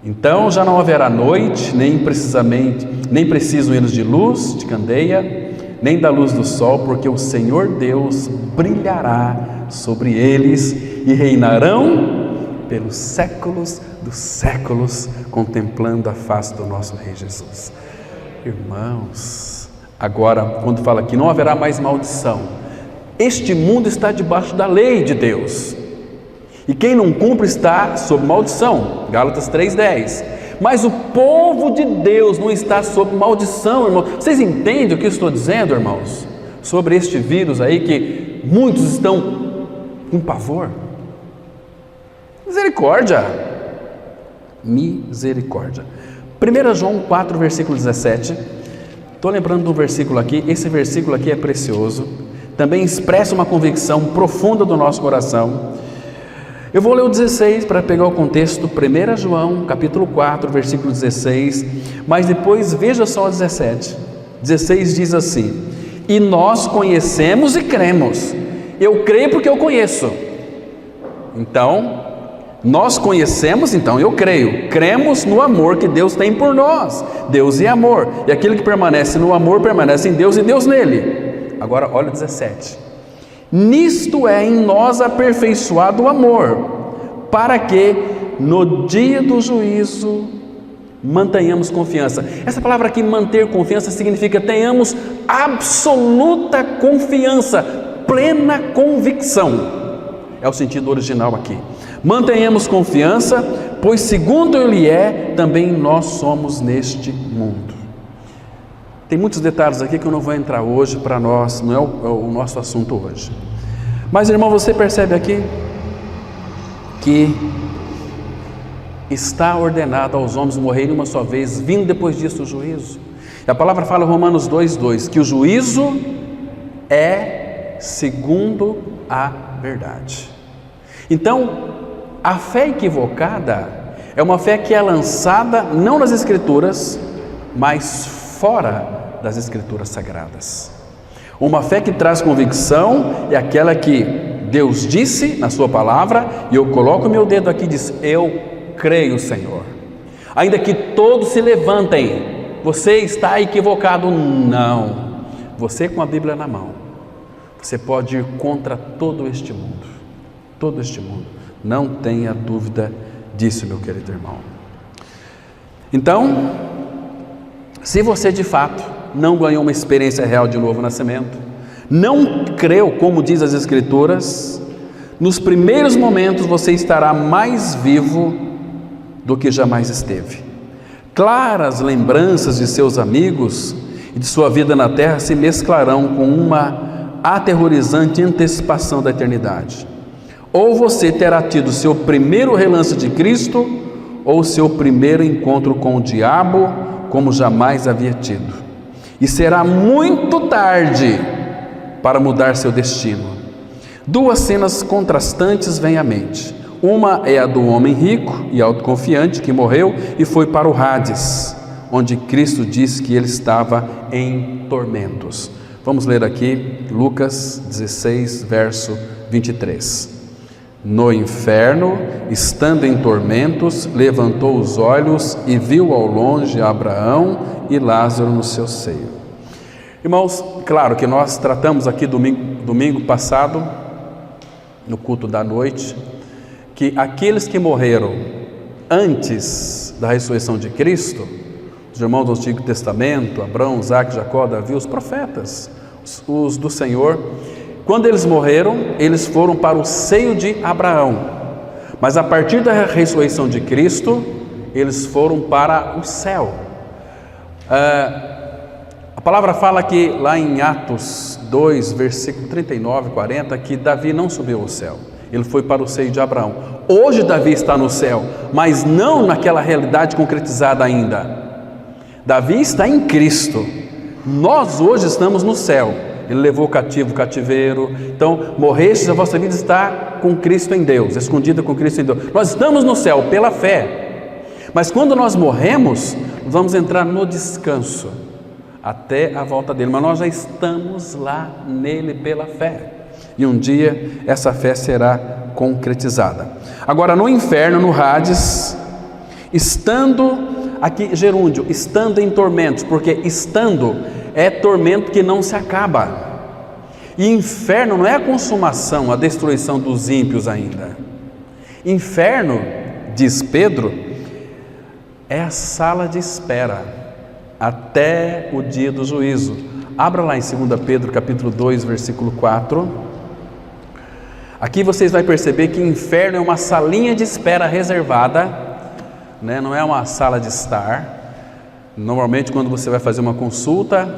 Então já não haverá noite, nem precisam eles de luz, de candeia, nem da luz do sol, porque o Senhor Deus brilhará sobre eles e reinarão pelos séculos dos séculos, contemplando a face do nosso Rei Jesus. Irmãos, Agora, quando fala que não haverá mais maldição, este mundo está debaixo da lei de Deus, e quem não cumpre está sob maldição, Gálatas 3:10. Mas o povo de Deus não está sob maldição, irmãos. Vocês entendem o que eu estou dizendo, irmãos? Sobre este vírus aí que muitos estão com pavor. Misericórdia, misericórdia. 1 João 4, versículo 17. Estou lembrando de um versículo aqui. Esse versículo aqui é precioso, também expressa uma convicção profunda do nosso coração. Eu vou ler o 16 para pegar o contexto. 1 João capítulo 4, versículo 16, mas depois veja só o 17. 16 diz assim: e nós conhecemos e cremos. Eu creio porque eu conheço. Então, nós conhecemos, então eu creio. Cremos no amor que Deus tem por nós. Deus é amor, e aquele que permanece no amor permanece em Deus e Deus nele. Agora olha o 17. Nisto é em nós aperfeiçoado o amor, para que no dia do juízo mantenhamos confiança. Essa palavra aqui, manter confiança, significa tenhamos absoluta confiança, plena convicção. É o sentido original aqui. Mantenhamos confiança, pois segundo Ele é, também nós somos neste mundo. Tem muitos detalhes aqui que eu não vou entrar hoje para nós, não é o nosso assunto hoje. Mas, irmão, você percebe aqui que está ordenado aos homens morrerem uma só vez, vindo depois disso o juízo. E a palavra fala em Romanos 2:2, que o juízo é segundo a verdade. Então, a fé equivocada é uma fé que é lançada não nas Escrituras, mas fora das Escrituras Sagradas. Uma fé que traz convicção é aquela que Deus disse na sua palavra, e eu coloco o meu dedo aqui e diz: eu creio, Senhor. Ainda que todos se levantem, você está equivocado. Não, você com a Bíblia na mão, você pode ir contra todo este mundo, todo este mundo, não tenha dúvida disso, meu querido irmão. Então, se você de fato não ganhou uma experiência real de novo nascimento, não creu como diz as Escrituras, nos primeiros momentos você estará mais vivo do que jamais esteve. Claras lembranças de seus amigos e de sua vida na terra se mesclarão com uma aterrorizante antecipação da eternidade. Ou você terá tido seu primeiro relance de Cristo, ou seu primeiro encontro com o diabo, como jamais havia tido. E será muito tarde para mudar seu destino. Duas cenas contrastantes vêm à mente. Uma é a do homem rico e autoconfiante que morreu e foi para o Hades, onde Cristo diz que ele estava em tormentos. Vamos ler aqui Lucas 16, verso 23. No inferno, estando em tormentos, levantou os olhos e viu ao longe Abraão e Lázaro no seu seio. Irmãos, claro que nós tratamos aqui domingo passado, no culto da noite, que aqueles que morreram antes da ressurreição de Cristo, os irmãos do Antigo Testamento, Abraão, Isaque, Jacó, Davi, os profetas, os do Senhor, quando eles morreram, eles foram para o seio de Abraão, mas a partir da ressurreição de Cristo, eles foram para o céu. A palavra fala que lá em Atos 2, versículo 39 e 40, que Davi não subiu ao céu, ele foi para o seio de Abraão. Hoje Davi está no céu, mas não naquela realidade concretizada ainda. Davi está em Cristo, nós hoje estamos no céu. Ele levou cativo o cativeiro. Então, morrestes, a vossa vida está com Cristo em Deus, escondida com Cristo em Deus. Nós estamos no céu pela fé, mas quando nós morremos, nós vamos entrar no descanso até a volta dele, mas nós já estamos lá nele pela fé, e um dia essa fé será concretizada. Agora, no inferno, no Hades, estando aqui, gerúndio, estando em tormentos, porque estando é tormento que não se acaba. E inferno não é a consumação, a destruição dos ímpios ainda. Inferno, diz Pedro, é a sala de espera até o dia do juízo, Abra lá em 2 Pedro capítulo 2, versículo 4. Aqui vocês vão perceber que o inferno é uma salinha de espera reservada, né? Não é uma sala de estar. Normalmente quando você vai fazer uma consulta,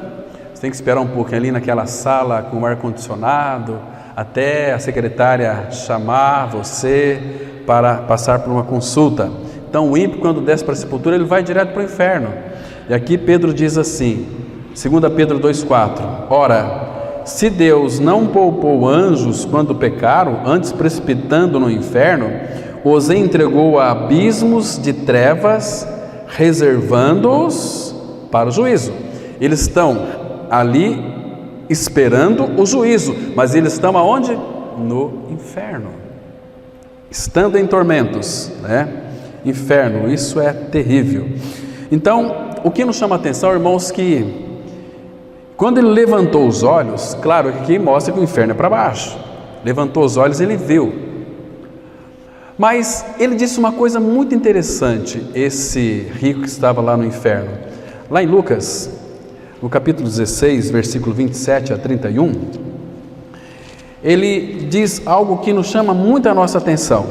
você tem que esperar um pouquinho ali naquela sala com ar-condicionado, até a secretária chamar você para passar por uma consulta. Então o ímpio, quando desce para a sepultura, ele vai direto para o inferno. E aqui Pedro diz assim, 2 Pedro 2,4: Ora, se Deus não poupou anjos quando pecaram, antes precipitando no inferno, os entregou a abismos de trevas, reservando-os para o juízo. Eles estão ali esperando o juízo, mas eles estão aonde? No inferno, estando em tormentos, né? Inferno, isso é terrível. Então, o que nos chama a atenção, irmãos, que quando ele levantou os olhos, claro que aqui mostra que o inferno é para baixo, levantou os olhos, ele viu, mas ele disse uma coisa muito interessante, esse rico que estava lá no inferno. Lá em Lucas, no capítulo 16, versículo 27 a 31, ele diz algo que nos chama muito a nossa atenção.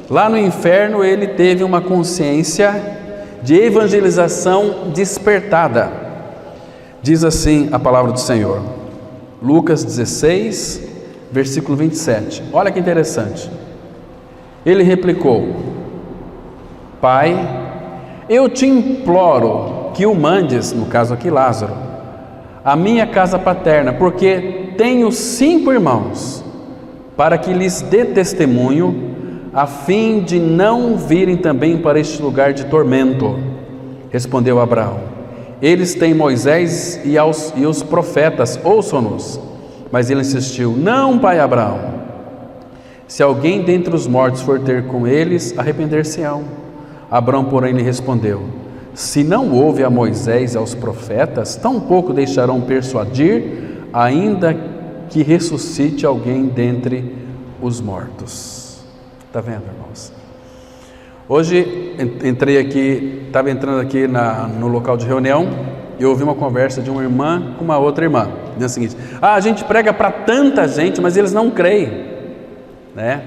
Lá no inferno ele teve uma consciência de evangelização despertada. Diz assim a palavra do Senhor, Lucas 16, versículo 27. Olha que interessante. Ele replicou: Pai, eu te imploro que o mandes, no caso aqui Lázaro, a minha casa paterna, porque tenho 5 irmãos, para que lhes dê testemunho, a fim de não virem também para este lugar de tormento. Respondeu Abraão: Eles têm Moisés e os profetas, ouçam-nos. Mas ele insistiu: Não, pai Abraão, se alguém dentre os mortos for ter com eles, arrepender-se-ão. Abraão, porém, lhe respondeu: Se não houve a Moisés e aos profetas, tampouco deixarão persuadir, ainda que ressuscite alguém dentre os mortos. Está vendo, irmãos? Hoje entrei aqui, estava entrando aqui no local de reunião e ouvi uma conversa de uma irmã com uma outra irmã. Diz o seguinte: a gente prega para tanta gente, mas eles não creem, né?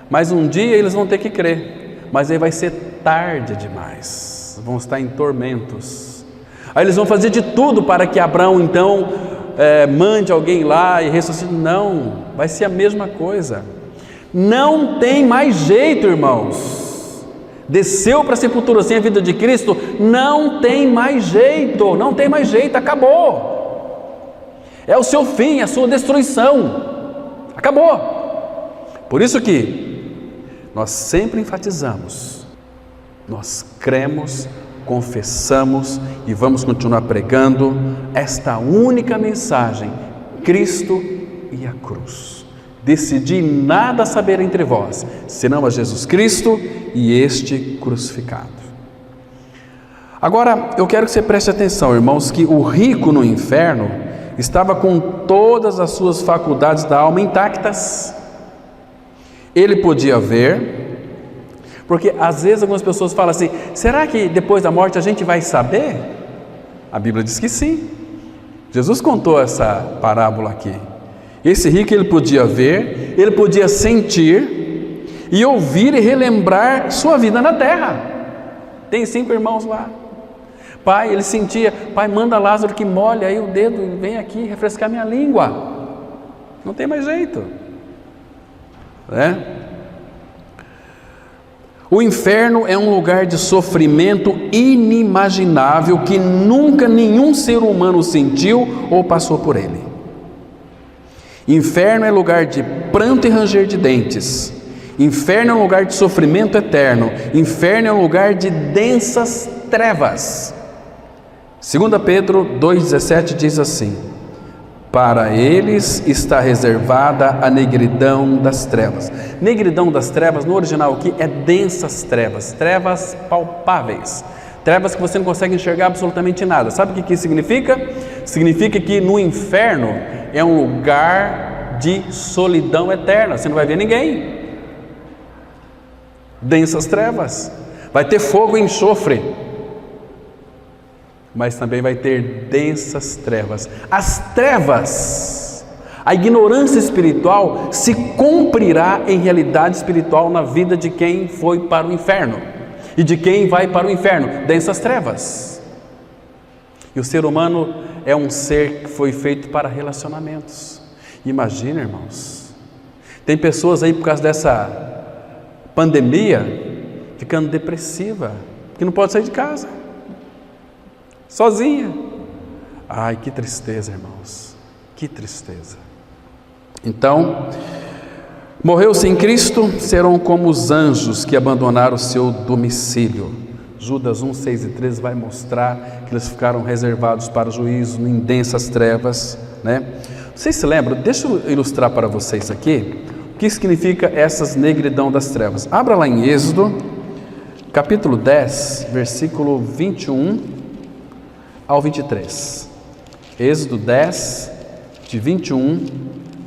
Mas um dia eles vão ter que crer, mas aí vai ser tarde demais, vão estar em tormentos. Aí eles vão fazer de tudo para que Abraão então mande alguém lá e ressuscite. Não, vai ser a mesma coisa. Não tem mais jeito, irmãos. Desceu para a sepultura sem a vida de Cristo, não tem mais jeito, não tem mais jeito, acabou. É o seu fim, a sua destruição. Acabou. Por isso que nós sempre enfatizamos, nós cremos, confessamos e vamos continuar pregando esta única mensagem: Cristo e a cruz. Decidi nada saber entre vós, senão a Jesus Cristo e este crucificado. Agora, eu quero que você preste atenção, irmãos, que o rico no inferno estava com todas as suas faculdades da alma intactas. Ele podia ver, porque às vezes algumas pessoas falam assim: será que depois da morte a gente vai saber? A Bíblia diz que sim. Jesus contou essa parábola aqui. Esse rico, ele podia ver, ele podia sentir e ouvir e relembrar sua vida na terra. Tem 5 irmãos lá. Pai, ele sentia: Pai, manda Lázaro que molhe aí o dedo e vem aqui refrescar minha língua. Não tem mais jeito, né? O inferno é um lugar de sofrimento inimaginável que nunca nenhum ser humano sentiu ou passou por ele. Inferno é lugar de pranto e ranger de dentes. Inferno é um lugar de sofrimento eterno. Inferno é um lugar de densas trevas. 2 Pedro 2,17 diz assim: Para eles está reservada a negridão das trevas. Negridão das trevas, no original aqui, é densas trevas, trevas palpáveis, trevas que você não consegue enxergar absolutamente nada. Sabe o que isso significa? Significa que no inferno é um lugar de solidão eterna, você não vai ver ninguém. Densas trevas, vai ter fogo e enxofre. mas também vai ter densas trevas. As trevas, a ignorância espiritual se cumprirá em realidade espiritual na vida de quem foi para o inferno e de quem vai para o inferno, densas trevas. E o ser humano é um ser que foi feito para relacionamentos. Imagina, irmãos, tem pessoas aí por causa dessa pandemia ficando depressiva, que não pode sair de casa, sozinha. Ai, que tristeza, irmãos, que tristeza. Então, morreu sem Cristo, serão como os anjos que abandonaram o seu domicílio. Judas 1, 6 e 13 vai mostrar que eles ficaram reservados para o juízo em densas trevas, né? Vocês se lembram? Deixa eu ilustrar para vocês aqui o que significa essas negridão das trevas. Abra lá em Êxodo, capítulo 10, versículo 21 ao 23. Êxodo 10, de 21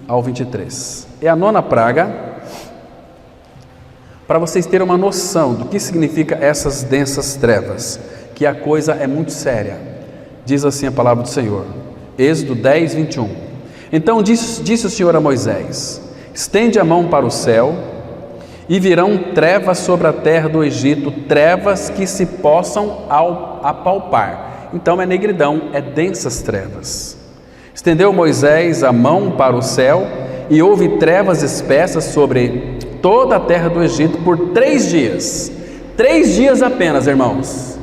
ao 23. É a 9ª praga, para vocês terem uma noção do que significa essas densas trevas, que a coisa é muito séria. Diz assim a palavra do Senhor, Êxodo 10, 21. Então disse o Senhor a Moisés: estende a mão para o céu, e virão trevas sobre a terra do Egito, trevas que se possam apalpar. Então é negridão, é densas trevas. Estendeu Moisés a mão para o céu, e houve trevas espessas sobre toda a terra do Egito por 3 dias. 3 dias apenas, irmãos.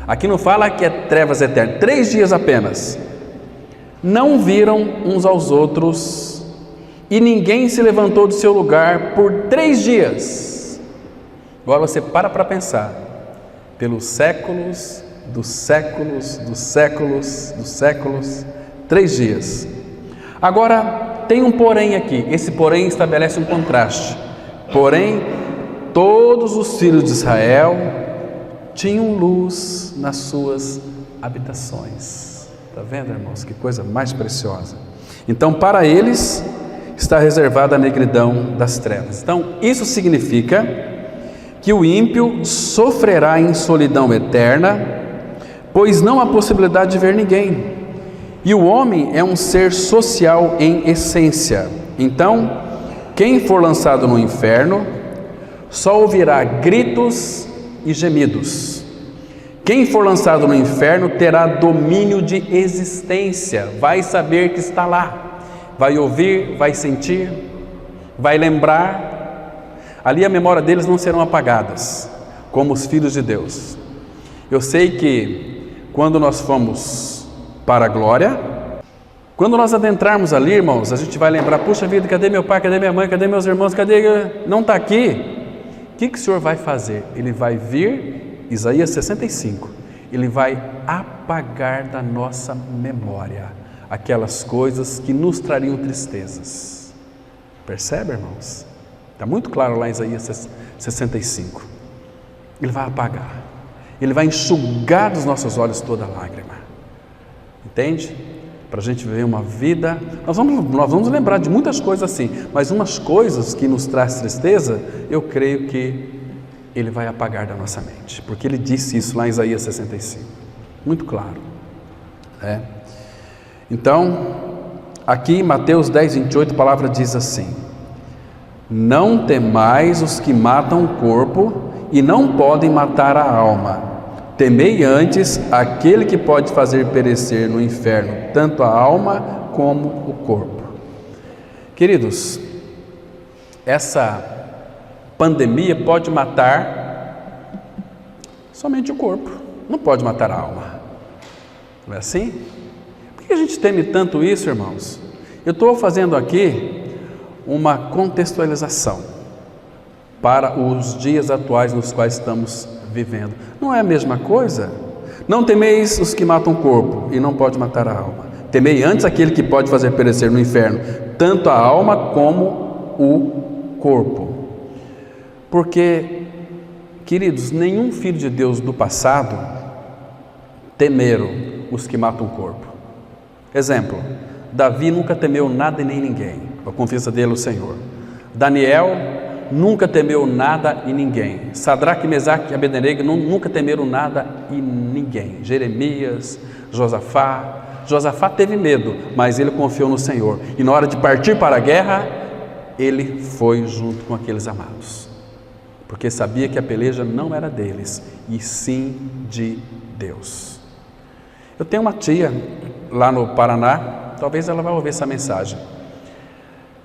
Aqui não fala que é trevas eternas, 3 dias apenas. Não viram uns aos outros, e ninguém se levantou do seu lugar por 3 dias. Agora você para pensar, pelos séculos, dos séculos, dos séculos, dos séculos, 3 dias. Agora tem um porém aqui, esse porém estabelece um contraste. Porém, todos os filhos de Israel tinham luz nas suas habitações. Está vendo, irmãos? Que coisa mais preciosa. Então, para eles está reservada a negridão das trevas. Então, isso significa que o ímpio sofrerá em solidão eterna, pois não há possibilidade de ver ninguém. E o homem é um ser social em essência. Então, quem for lançado no inferno só ouvirá gritos e gemidos. Quem for lançado no inferno terá domínio de existência, vai saber que está lá, vai ouvir, vai sentir, vai lembrar. Ali a memória deles não serão apagadas, como os filhos de Deus. Eu sei que quando nós formos para a glória, quando nós adentrarmos ali, irmãos, a gente vai lembrar: puxa vida, cadê meu pai, cadê minha mãe, cadê meus irmãos, cadê? Não está aqui. O que o Senhor vai fazer? Ele vai vir, Isaías 65, Ele vai apagar da nossa memória aquelas coisas que nos trariam tristezas. Percebe, irmãos? Está muito claro lá em Isaías 65. Ele vai apagar, Ele vai enxugar dos nossos olhos toda lágrima. Entende? Para a gente viver uma vida, nós vamos lembrar de muitas coisas assim, mas umas coisas que nos traz tristeza, eu creio que Ele vai apagar da nossa mente, porque Ele disse isso lá em Isaías 65, muito claro. Então, aqui em Mateus 10, 28, a palavra diz assim: não temais os que matam o corpo e não podem matar a alma. Temei antes aquele que pode fazer perecer no inferno tanto a alma como o corpo. Queridos, essa pandemia pode matar somente o corpo, não pode matar a alma. Não é assim? Por que a gente teme tanto isso, irmãos? Eu estou fazendo aqui uma contextualização para os dias atuais nos quais estamos vivendo. Não é a mesma coisa? Não temeis os que matam o corpo e não pode matar a alma. Temei antes aquele que pode fazer perecer no inferno tanto a alma como o corpo. Porque, queridos, nenhum filho de Deus do passado temeram os que matam o corpo. Exemplo, Davi nunca temeu nada e nem ninguém. A confiança dele é o Senhor. Daniel nunca temeu nada e ninguém. Sadraque, Mesaque e Abednego nunca temeram nada e ninguém. Jeremias, Josafá teve medo, mas ele confiou no Senhor. E na hora de partir para a guerra, ele foi junto com aqueles amados, porque sabia que a peleja não era deles, e sim de Deus. Eu tenho uma tia lá no Paraná, talvez ela vá ouvir essa mensagem.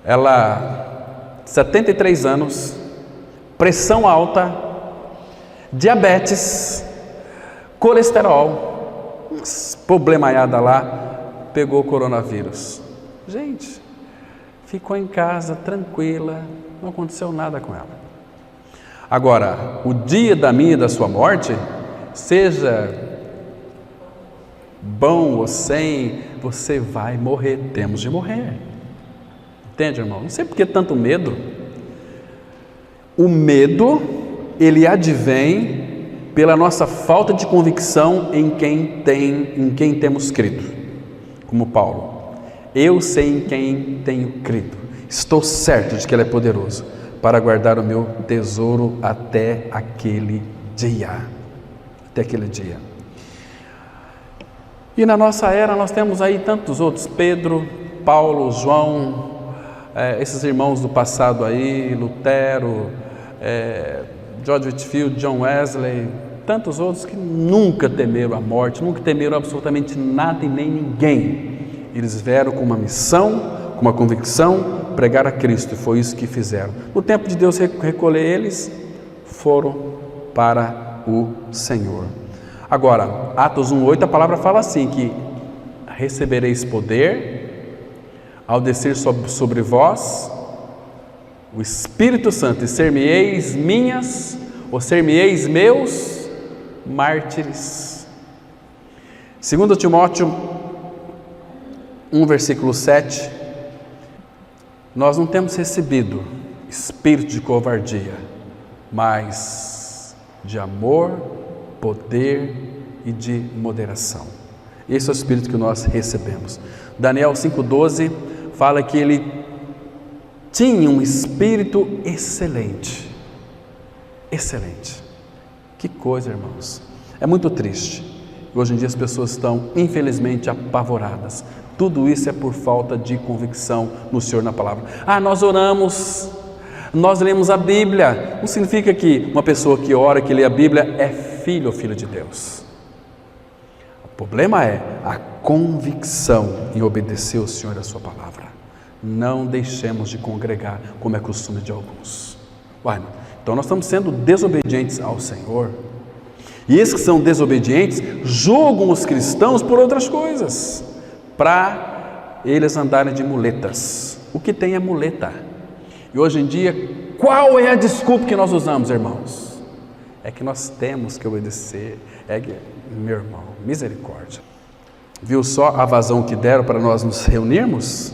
Ela, 73 anos, pressão alta, diabetes, colesterol, problemaiada lá, pegou o coronavírus. Gente, ficou em casa tranquila, não aconteceu nada com ela. Agora, o dia da minha e da sua morte, seja bom ou sem, você vai morrer, temos de morrer. Entende, irmão? Não sei por que tanto medo. O medo, ele advém pela nossa falta de convicção em quem temos crido. Como Paulo, eu sei em quem tenho crido, estou certo de que Ele é poderoso para guardar o meu tesouro até aquele dia. Até aquele dia. E na nossa era nós temos aí tantos outros, Pedro, Paulo, João, esses irmãos do passado aí, Lutero, George Whitefield, John Wesley, tantos outros que nunca temeram a morte, nunca temeram absolutamente nada e nem ninguém. Eles vieram com uma missão, com uma convicção, pregar a Cristo, e foi isso que fizeram. No tempo de Deus recolher eles, foram para o Senhor. Agora, Atos 1:8, a palavra fala assim, que recebereis poder ao descer sobre vós o Espírito Santo, e ser-me-eis minhas, ou ser-me-eis meus mártires. 2 Timóteo 1, versículo 7, nós não temos recebido espírito de covardia, mas de amor, poder e de moderação. Esse é o espírito que nós recebemos. Daniel 5:12 fala que ele tinha um espírito excelente. Excelente. Que coisa, irmãos. É muito triste. Hoje em dia as pessoas estão, infelizmente, apavoradas. Tudo isso é por falta de convicção no Senhor, na palavra. Nós oramos, nós lemos a Bíblia. Não significa que uma pessoa que ora, que lê a Bíblia, é filho ou filha de Deus. O problema é a convicção em obedecer ao Senhor e a sua palavra. Não deixemos de congregar, como é costume de alguns. Então nós estamos sendo desobedientes ao Senhor. E esses que são desobedientes julgam os cristãos por outras coisas, para eles andarem de muletas. O que tem é muleta. E hoje em dia, qual é a desculpa que nós usamos, irmãos? É que nós temos que obedecer. Meu irmão, misericórdia. Viu só a vazão que deram para nós nos reunirmos?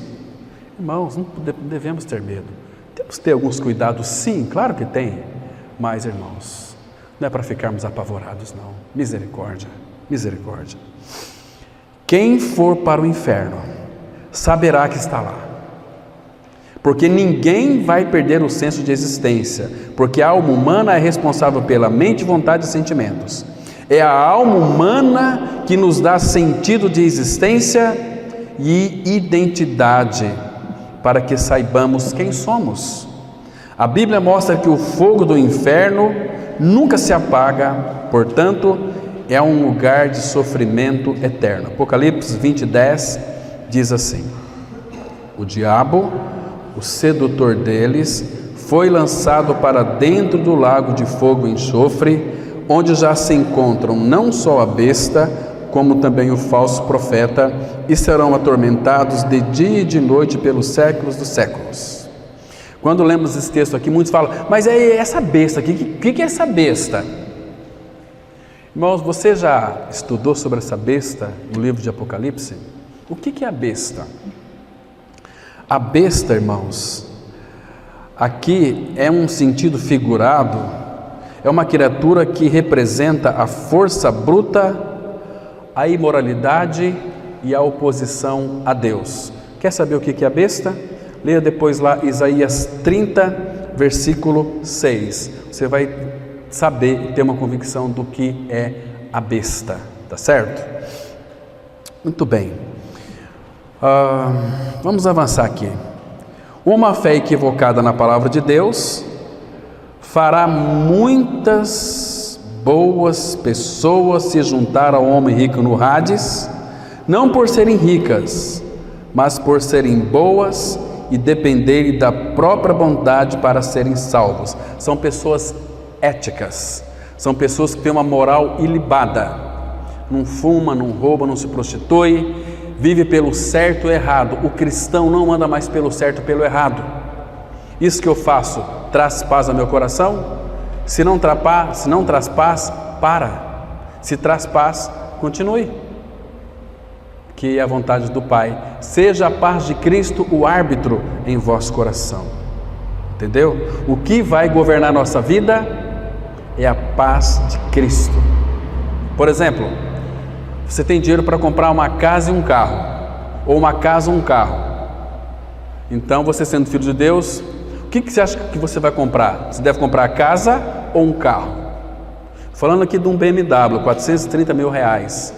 Irmãos, não devemos ter medo. Temos que ter alguns cuidados, sim, claro que tem. Mas, irmãos, não é para ficarmos apavorados, não. Misericórdia, misericórdia. Quem for para o inferno, saberá que está lá. Porque ninguém vai perder o senso de existência, porque a alma humana é responsável pela mente, vontade e sentimentos. É a alma humana que nos dá sentido de existência e identidade, para que saibamos quem somos. A Bíblia mostra que o fogo do inferno nunca se apaga, portanto, é um lugar de sofrimento eterno. Apocalipse 20:10 diz assim: o diabo, o sedutor deles, foi lançado para dentro do lago de fogo e enxofre, onde já se encontram não só a besta, como também o falso profeta, e serão atormentados de dia e de noite pelos séculos dos séculos. Quando lemos esse texto aqui, muitos falam, mas é essa besta aqui, o que é essa besta? Irmãos, você já estudou sobre essa besta no livro de Apocalipse? O que é a besta? A besta, irmãos, aqui é um sentido figurado, é uma criatura que representa a força bruta, a imoralidade e a oposição a Deus. Quer saber o que é a besta? Leia depois lá Isaías 30, versículo 6. Você vai saber e ter uma convicção do que é a besta, tá certo? Muito bem. Vamos avançar aqui. Uma fé equivocada na palavra de Deus fará muitas boas pessoas se juntar ao homem rico no Hades, não por serem ricas, mas por serem boas e dependerem da própria bondade para serem salvos. São pessoas éticas, são pessoas que têm uma moral ilibada, não fuma, não rouba, não se prostitui, vive pelo certo e errado. O cristão não anda mais pelo certo e pelo errado. Isso que eu faço traz paz ao meu coração? Se não traz paz, para. Se traz paz, continue. Que é a vontade do Pai. Seja a paz de Cristo o árbitro em vosso coração. Entendeu? O que vai governar nossa vida é a paz de Cristo. Por exemplo, você tem dinheiro para comprar uma casa e um carro, ou uma casa e um carro. Então, você sendo filho de Deus, o que você acha que você vai comprar? Você deve comprar a casa ou um carro? Falando aqui de um BMW, 430 mil reais,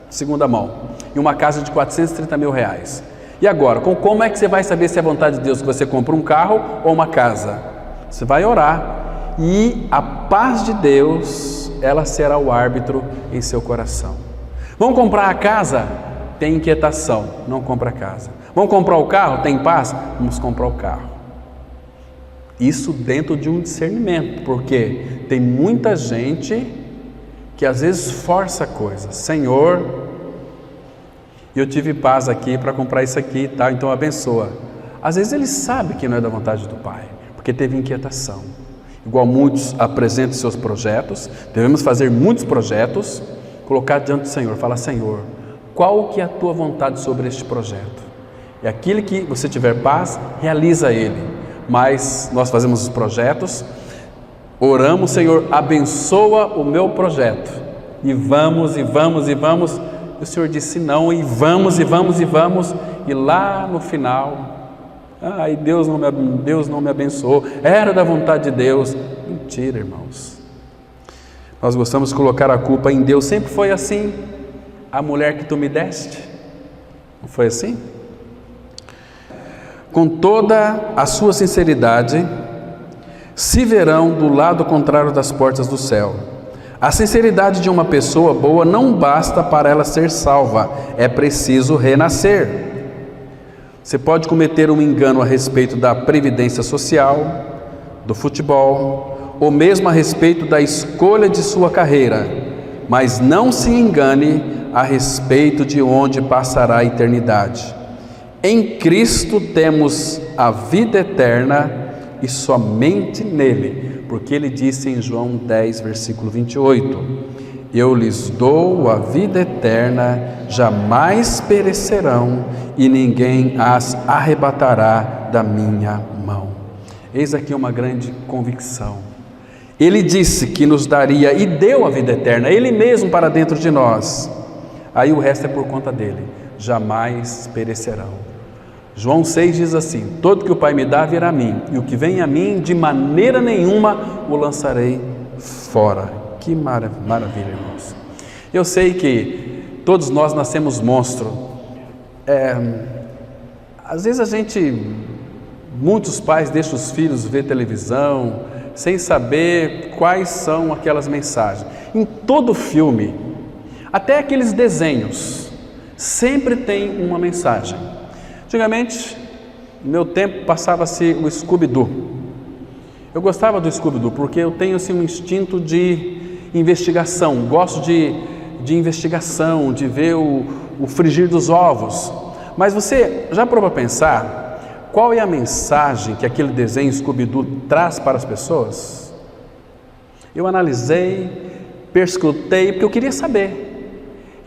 segunda mão, e uma casa de 430 mil reais. E agora, como é que você vai saber se é vontade de Deus que você compra um carro ou uma casa? Você vai orar, e a paz de Deus, ela será o árbitro em seu coração. Vamos comprar a casa? Tem inquietação, não compra a casa. Vamos comprar o carro? Tem paz? Vamos comprar o carro. Isso dentro de um discernimento, porque tem muita gente que às vezes força coisas. Senhor, eu tive paz aqui para comprar isso aqui e tal, então abençoa. Às vezes ele sabe que não é da vontade do Pai, porque teve inquietação. Igual muitos apresentam seus projetos, devemos fazer muitos projetos, colocar diante do Senhor, falar: Senhor, qual que é a tua vontade sobre este projeto? E aquilo que você tiver paz, realiza ele. Mas nós fazemos os projetos, oramos: Senhor, abençoa o meu projeto, e vamos, e vamos, e vamos, e o Senhor disse não, e vamos, e vamos, e vamos, e lá no final, Deus não me abençoou, era da vontade de Deus. Mentira, irmãos. Nós gostamos de colocar a culpa em Deus. Sempre foi assim. A mulher que tu me deste, não foi assim? Com toda a sua sinceridade, se verão do lado contrário das portas do céu. A sinceridade de uma pessoa boa não basta para ela ser salva, é preciso renascer. Você pode cometer um engano a respeito da previdência social, do futebol, ou mesmo a respeito da escolha de sua carreira, mas não se engane a respeito de onde passará a eternidade. Em Cristo temos a vida eterna e somente nele, porque ele disse em João 10, versículo 28, eu lhes dou a vida eterna, jamais perecerão e ninguém as arrebatará da minha mão. Eis aqui uma grande convicção. Ele disse que nos daria e deu a vida eterna, ele mesmo para dentro de nós. Aí o resto é por conta dele, jamais perecerão. João 6 diz assim: todo que o Pai me dá virá a mim, e o que vem a mim de maneira nenhuma o lançarei fora. Que maravilha, irmãos. Eu sei que todos nós nascemos monstro. Às vezes muitos pais deixam os filhos ver televisão sem saber quais são aquelas mensagens. Em todo filme, até aqueles desenhos, sempre tem uma mensagem. Antigamente, no meu tempo, passava-se o Scooby-Doo. Eu gostava do Scooby-Doo porque eu tenho assim, um instinto de investigação, gosto de investigação, de ver o frigir dos ovos. Mas você já parou para pensar qual é a mensagem que aquele desenho Scooby-Doo traz para as pessoas? Eu analisei, perscrutei, porque eu queria saber.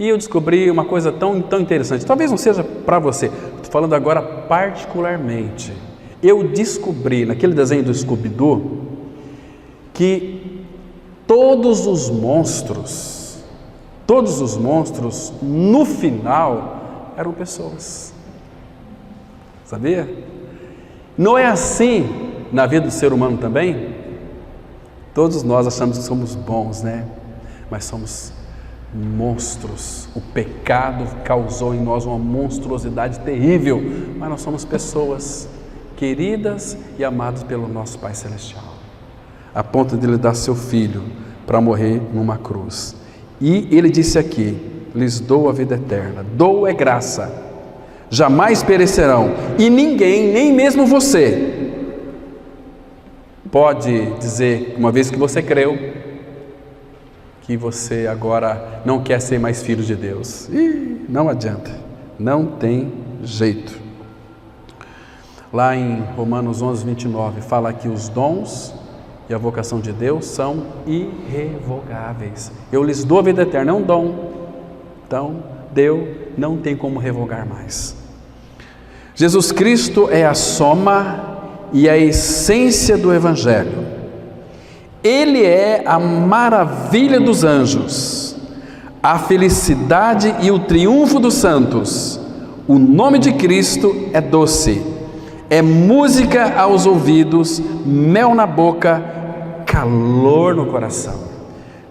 E eu descobri uma coisa tão interessante. Talvez não seja para você, estou falando agora particularmente. Eu descobri naquele desenho do Scooby-Doo que todos os monstros no final eram pessoas. Sabia? Não é assim na vida do ser humano também? Todos nós achamos que somos bons, né? Mas somos monstros. O pecado causou em nós uma monstruosidade terrível, mas nós somos pessoas queridas e amadas pelo nosso Pai Celestial, a ponto de Ele dar seu Filho para morrer numa cruz. E Ele disse aqui: lhes dou a vida eterna, dou é graça, jamais perecerão, e ninguém, nem mesmo você, pode dizer, uma vez que você creu, que você agora não quer ser mais filho de Deus. Não adianta, não tem jeito. Lá em Romanos 11, 29, fala que os dons e a vocação de Deus são irrevogáveis. Eu lhes dou a vida eterna, é um dom. Então, Deus não tem como revogar mais. Jesus Cristo é a soma e a essência do Evangelho. Ele é a maravilha dos anjos, a felicidade e o triunfo dos santos. O nome de Cristo é doce, é música aos ouvidos, mel na boca, calor no coração.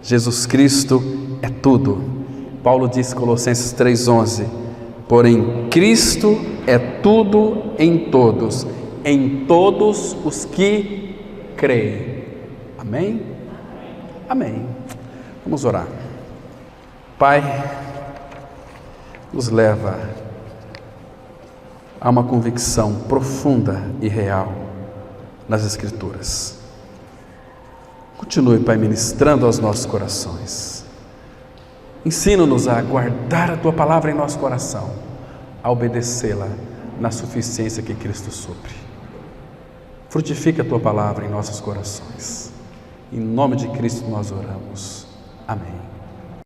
Jesus Cristo é tudo. Paulo diz em Colossenses 3,11: porém Cristo é tudo em todos os que creem. Amém? Amém. Vamos orar. Pai, nos leva a uma convicção profunda e real nas Escrituras. Continue, Pai, ministrando aos nossos corações. Ensina-nos a guardar a Tua palavra em nosso coração, a obedecê-la na suficiência que Cristo supre. Frutifica a Tua palavra em nossos corações. Em nome de Cristo nós oramos. Amém.